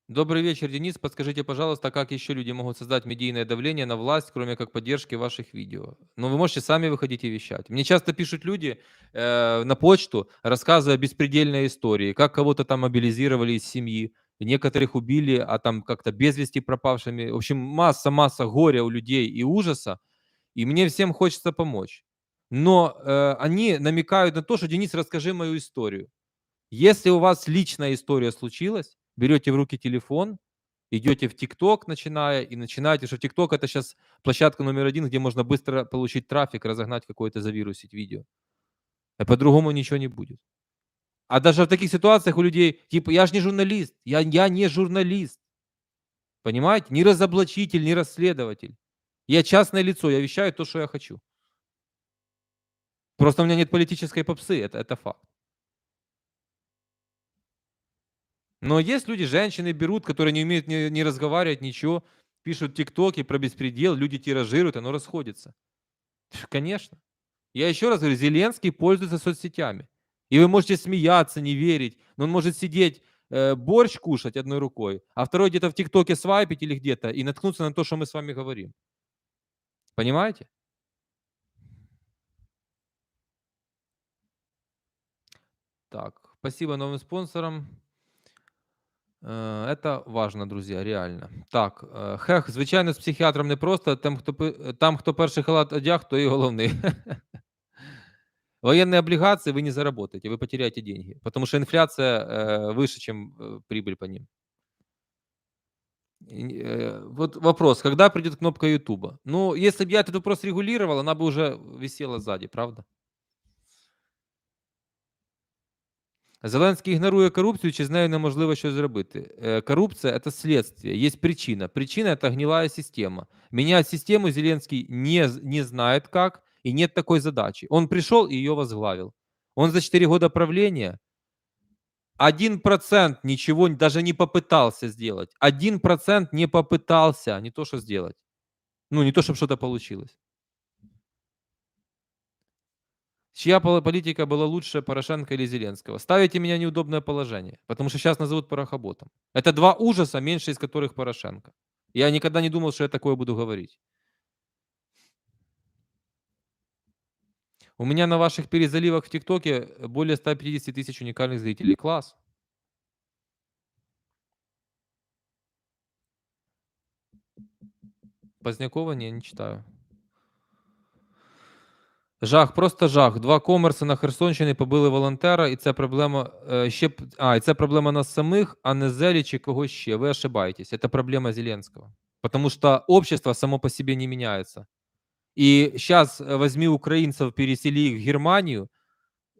Добрый вечер, Денис. Подскажите, пожалуйста, как еще люди могут создать медийное давление на власть, кроме как поддержки ваших видео? Ну, вы можете сами выходить и вещать. Мне часто пишут люди на почту, рассказывая беспредельные истории, как кого-то там мобилизировали из семьи, некоторых убили, а там как-то без вести пропавшими. В общем, масса горя у людей и ужаса. И мне всем хочется помочь. Но они намекают на то, что, Денис, расскажи мою историю. Если у вас личная история случилась, берете в руки телефон, идете в ТикТок, начиная, и начинаете, что ТикТок — это сейчас площадка номер один, где можно быстро получить трафик, разогнать какое-то, завирусить видео. А по-другому ничего не будет. А даже в таких ситуациях у людей, типа, я же не журналист, я не журналист. Понимаете? Ни разоблачитель, ни расследователь. Я частное лицо, я вещаю то, что я хочу. Просто у меня нет политической попсы, это факт. Но есть люди, женщины берут, которые не умеют не разговаривать, ничего, пишут тиктоки про беспредел, люди тиражируют, оно расходится. Конечно. Я еще раз говорю, Зеленский пользуется соцсетями. И вы можете смеяться, не верить, но он может сидеть, борщ кушать одной рукой, а второй где-то в ТикТоке свайпить или где-то и наткнуться на то, что мы с вами говорим. Понимаете? Так, спасибо новым спонсорам. Это важно, друзі, реально. Так, хех, звичайно, з психіатром не просто, там, хто перший халат одяг, той і головний. Военные облигации вы не заработаете, вы потеряете деньги, потому что инфляция, выше, чем, прибыль по ним. Вот вопрос, когда придет кнопка "Ютуба"? Ну, если бы я этот вопрос регулировал, она бы уже висела сзади, правда? Зеленський ігнорує корупцію, чи з нею неможливо щось зробити? Коррупция — это следствие, есть причина. Причина — это гнилая система. Менять систему Зеленский не знает как, и нет такой задачи. Он пришел и ее возглавил. Он за 4 года правления 1% ничего даже не попытался сделать. 1% не попытался, не то что сделать. Ну, не то, чтобы что-то получилось. Чья политика была лучше, Порошенко или Зеленского? Ставите меня в неудобное положение, потому что сейчас назовут порохоботом. Это два ужаса, меньше из которых Порошенко. Я никогда не думал, что я такое буду говорить. У меня на ваших перезаливах в ТикТоке более 150 тысяч уникальных зрителей. Класс. Позднякова не читаю. Жах, просто жах. Два комерси на Херсонщині побили волонтера, і це проблема і це проблема нас самих, а не Зелі чи когось ще. Ви ошибаєтесь. Це проблема Зеленського. Потому что общество само по себе не меняется. И сейчас возьми украинцев, пересели их в Германию,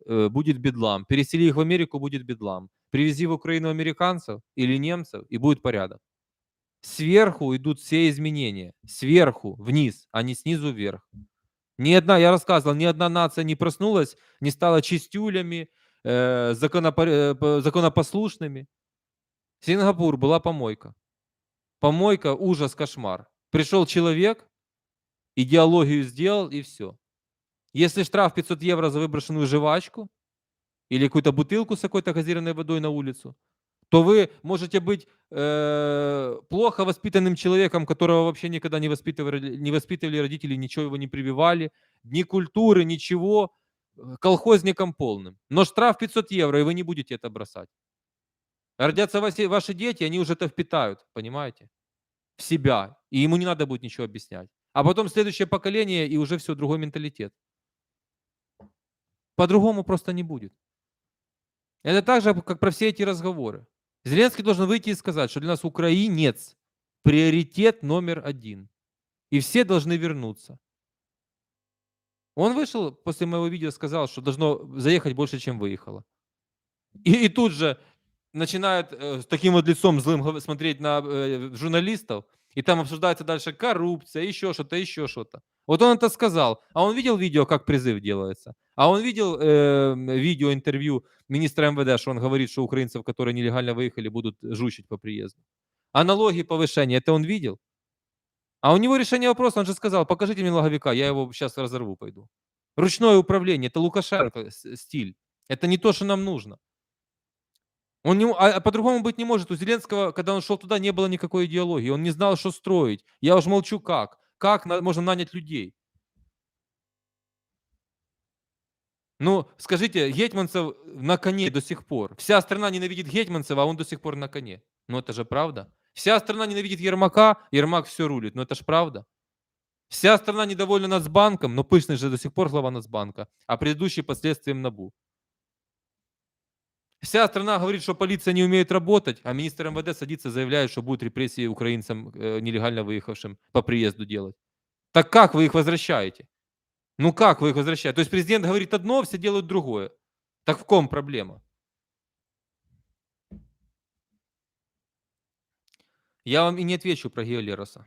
будет бедлам. Пересели их в Америку, будет бедлам. Привези в Украину американцев или немцев, и будет порядок. Сверху идут все изменения. Сверху вниз, а не снизу вверх. Ни одна, я рассказывал, ни одна нация не проснулась, не стала чистюлями, законопослушными. Сингапур была помойка. Помойка, ужас, кошмар. Пришел человек, идеологию сделал и все. Если штраф 500 евро за выброшенную жвачку или какую-то бутылку с какой-то газированной водой на улицу, то вы можете быть плохо воспитанным человеком, которого вообще никогда не воспитывали родители, ничего его не прививали, ни культуры, ничего, колхозником полным. Но штраф 500 евро, и вы не будете это бросать. Родятся ваши дети, они уже это впитают, понимаете, в себя, и ему не надо будет ничего объяснять. А потом следующее поколение, и уже все, другой менталитет. По-другому просто не будет. Это так же, как про все эти разговоры. Зеленский должен выйти и сказать, что для нас украинец приоритет номер один. И все должны вернуться. Он вышел после моего видео, сказал, что должно заехать больше, чем выехало. И тут же начинает с таким вот лицом злым смотреть на журналистов, и там обсуждается дальше коррупция, еще что-то, еще что-то. Вот он это сказал. А он видел видео, как призыв делается? А он видел видео, интервью министра МВД, что он говорит, что украинцев, которые нелегально выехали, будут жучить по приезду? А налоги повышения, это он видел? А у него решение вопроса, он же сказал, покажите мне налоговика, я его сейчас разорву пойду. Ручное управление, это Лукашенко стиль. Это не то, что нам нужно. Он не, по-другому быть не может. У Зеленского, когда он шел туда, не было никакой идеологии. Он не знал, что строить. Я уж молчу как. Как можно нанять людей? Ну, скажите, Гетманцев на коне до сих пор. Вся страна ненавидит Гетманцева, а он до сих пор на коне. Ну, это же правда. Вся страна ненавидит Ермака, Ермак все рулит. Ну, это же правда. Вся страна недовольна Нацбанком, но Пышный же до сих пор глава Нацбанка, а предыдущий под следствием НАБУ. Вся страна говорит, что полиция не умеет работать, а министр МВД садится и заявляет, что будут репрессии украинцам, нелегально выехавшим по приезду делать. Так как вы их возвращаете? Ну как вы их возвращаете? То есть президент говорит одно, все делают другое. Так в ком проблема? Я вам и не отвечу про Гео Лероса.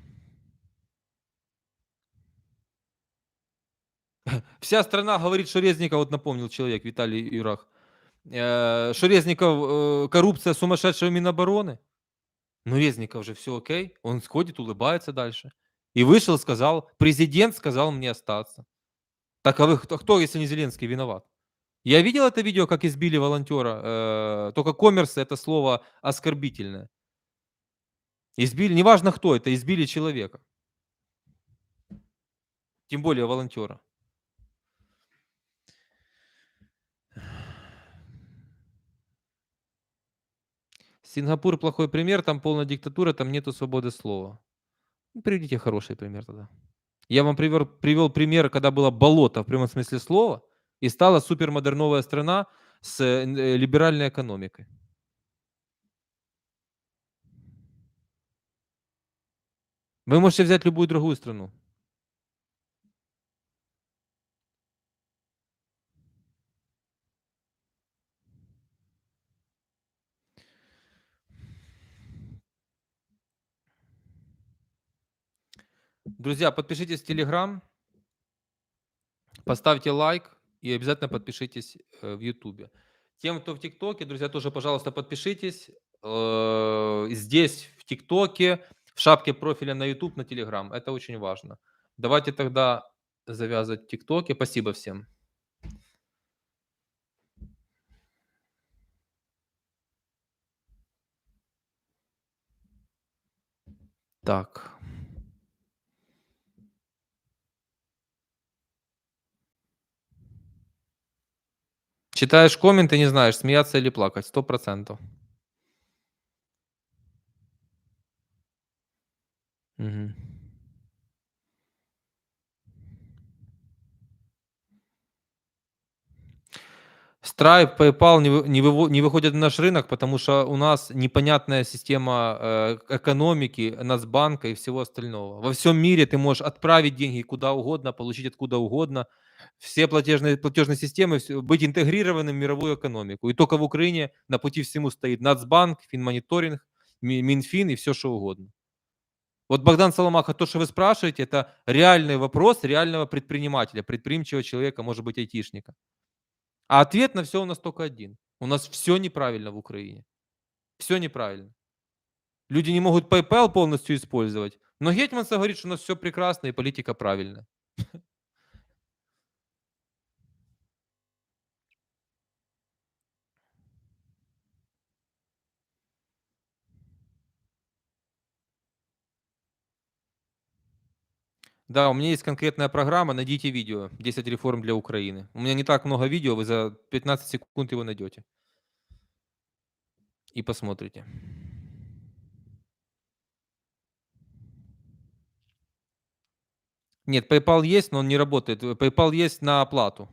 Вся страна говорит, что Резников, вот напомнил человек, Виталий Юрах, что Резников, коррупция сумасшедшего Минобороны. Но Резников же все окей, он сходит, улыбается дальше. И вышел, сказал, президент сказал мне остаться. Так а вы кто, если не Зеленский, виноват? Я видел это видео, как избили волонтера, только коммерс это слово оскорбительное. Избили, неважно кто это, избили человека, тем более волонтера. Сингапур плохой пример, там полная диктатура, там нету свободы слова. Ну, приведите хороший пример тогда. Я вам привел пример, когда было болото в прямом смысле слова, и стала супермодерновая страна с либеральной экономикой. Вы можете взять любую другую страну. Друзья, подпишитесь в Телеграм, поставьте лайк и обязательно подпишитесь в Ютубе. Тем, кто в ТикТоке, друзья, тоже, пожалуйста, подпишитесь. Здесь, в ТикТоке, в шапке профиля на Ютуб, на Телеграм. Это очень важно. Давайте тогда завязывать ТикТоки. Спасибо всем. Так. Читаешь комменты, не знаешь, смеяться или плакать. 100%. Мгм. Stripe, PayPal не выходят на наш рынок, потому что у нас непонятная система экономики, Нацбанка и всего остального. Во всем мире ты можешь отправить деньги куда угодно, получить откуда угодно. Все платежные системы быть интегрированным в мировую экономику. И только в Украине на пути всему стоит Нацбанк, Финмониторинг, Минфин и все что угодно. Вот Богдан Соломаха, то, что вы спрашиваете, это реальный вопрос реального предпринимателя, предприимчивого человека, может быть, айтишника. А ответ на все у нас только один. У нас все неправильно в Украине. Все неправильно. Люди не могут PayPal полностью использовать, но Гетманцев говорит, что у нас все прекрасно и политика правильная. Да, у меня есть конкретная программа, найдите видео "10 реформ для Украины". У меня не так много видео, вы за 15 секунд его найдете и посмотрите. Нет, PayPal есть, но он не работает. PayPal есть на оплату.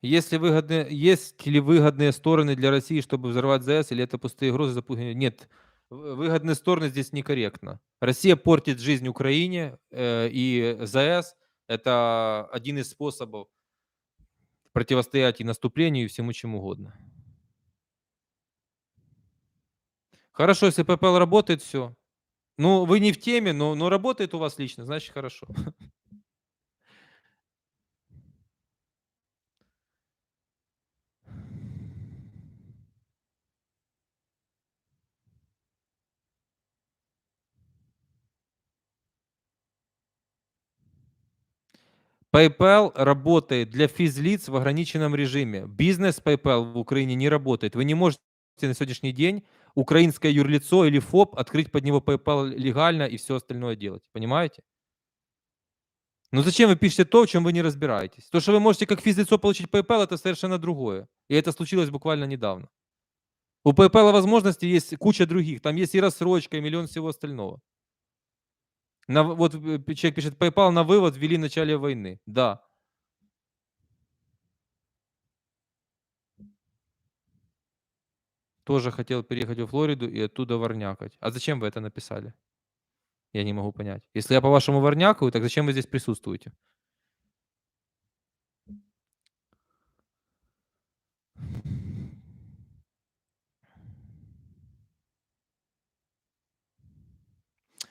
Есть ли выгодные стороны для России, чтобы взорвать ЗАЭС, или это пустые угрозы, запугивание? Нет, выгодные стороны здесь некорректно. Россия портит жизнь Украине, и ЗАЭС — это один из способов противостоять и наступлению, и всему чему угодно. Хорошо, если PayPal работает, все. Ну, вы не в теме, но работает у вас лично, значит хорошо. PayPal работает для физлиц в ограниченном режиме. Бизнес PayPal в Украине не работает. Вы не можете на сегодняшний день украинское юрлицо или ФОП открыть под него PayPal легально и все остальное делать. Понимаете? Ну зачем вы пишете то, в чем вы не разбираетесь? То, что вы можете как физлицо получить PayPal, это совершенно другое. И это случилось буквально недавно. У PayPal возможностей есть куча других. Там есть и рассрочка, и миллион всего остального. Вот человек пишет, PayPal на вывод ввели в начале войны. Да. Тоже хотел переехать во Флориду и оттуда ворнякать. А зачем вы это написали? Я не могу понять. Если я, по-вашему, ворнякаю, так зачем вы здесь присутствуете?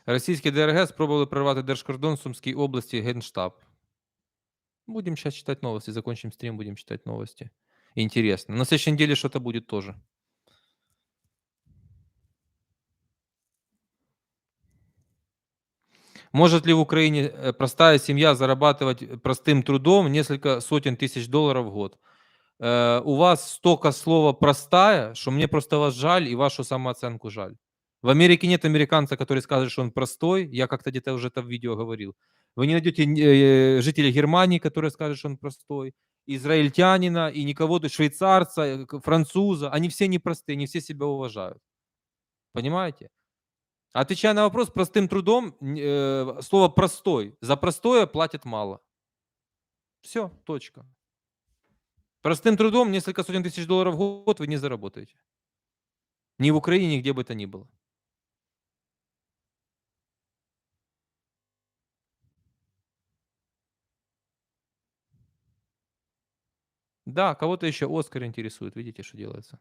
Російські ДРГ спробували прорвати держкордон в Сумській області, Генштаб. Будем сейчас читать новости, закончим стрим, будем читать новости. Интересно. На следующей неделе что-то будет тоже. Может ли в Украине простая семья зарабатывать простым трудом несколько сотен тысяч долларов в год? У вас столько слова «простая», что мне просто вас жаль и вашу самооценку жаль. В Америке нет американца, который скажет, что он простой. Я как-то где-то уже это в видео говорил. Вы не найдете жителей Германии, которые скажут, что он простой, израильтянина и никого, швейцарца, француза. Они все непростые, они все себя уважают. Понимаете? Отвечая на вопрос простым трудом, слово «простой». За простое платят мало. Все, точка. Простым трудом несколько сотен тысяч долларов в год вы не заработаете. Ни в Украине, ни где бы то ни было. Да, кого-то еще Оскар интересует. Видите, что делается.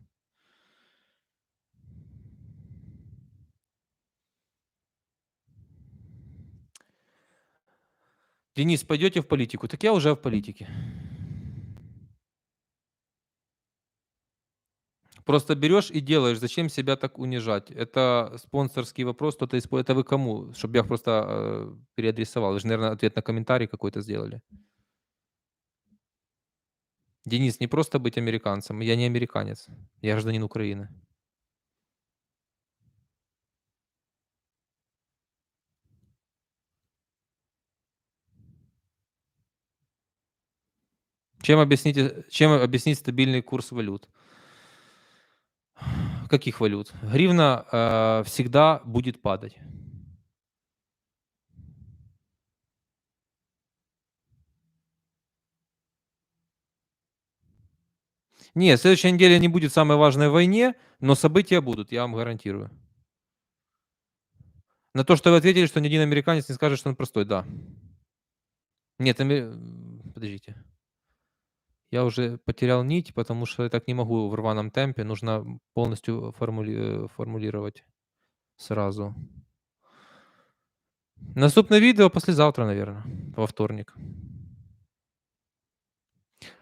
Денис, пойдете в политику? Так я уже в политике. Просто берешь и делаешь. Зачем себя так унижать? Это спонсорский вопрос. Кто-то это вы кому? Чтобы я просто переадресовал. Вы же, наверное, ответ на комментарий какой-то сделали. Денис, не просто быть американцем. Я не американец. Я гражданин Украины. Чем объяснить стабильный курс валют? Каких валют? Гривна всегда будет падать. Нет, следующая неделя не будет самой важной в войне, но события будут, я вам гарантирую. На то, что вы ответили, что ни один американец не скажет, что он простой, да. Нет, подождите. Я уже потерял нить, потому что я так не могу в рваном темпе. Нужно полностью формулировать сразу. Наступное видео послезавтра, наверное, во вторник.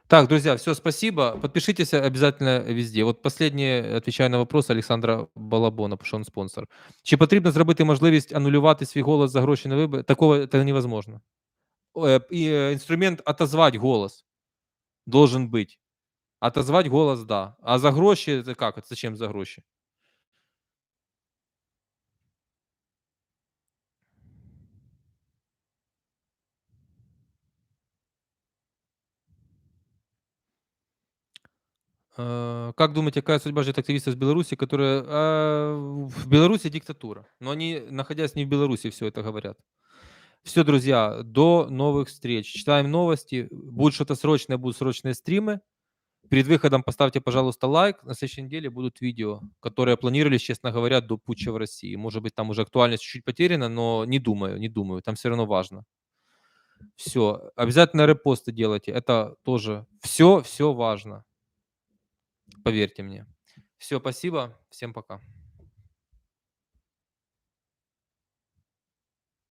Так, друзья, все, спасибо. Подпишитесь обязательно везде. Вот последнє, отвечаю на вопрос Олександра Балабона, потому що він спонсор. Чи потрібно зробити можливість анулювати свій голос за гроші на вибори? Такого это невозможно. Инструмент отозвать голос должен быть. Отозвать голос, да. А за гроши это как? Это зачем за гроши? Как думаете, какая судьба ждет активистов из Беларуси, которые... в Беларуси диктатура, но они, находясь не в Беларуси, все это говорят. Все, друзья, до новых встреч. Читаем новости. Будет что-то срочное, будут срочные стримы. Перед выходом поставьте, пожалуйста, лайк. На следующей неделе будут видео, которые планировались, честно говоря, до путча в России. Может быть, там уже актуальность чуть-чуть потеряна, но не думаю, не думаю. Там все равно важно. Все. Обязательно репосты делайте. Это тоже все важно. Поверьте мне. Все, спасибо. Всем пока.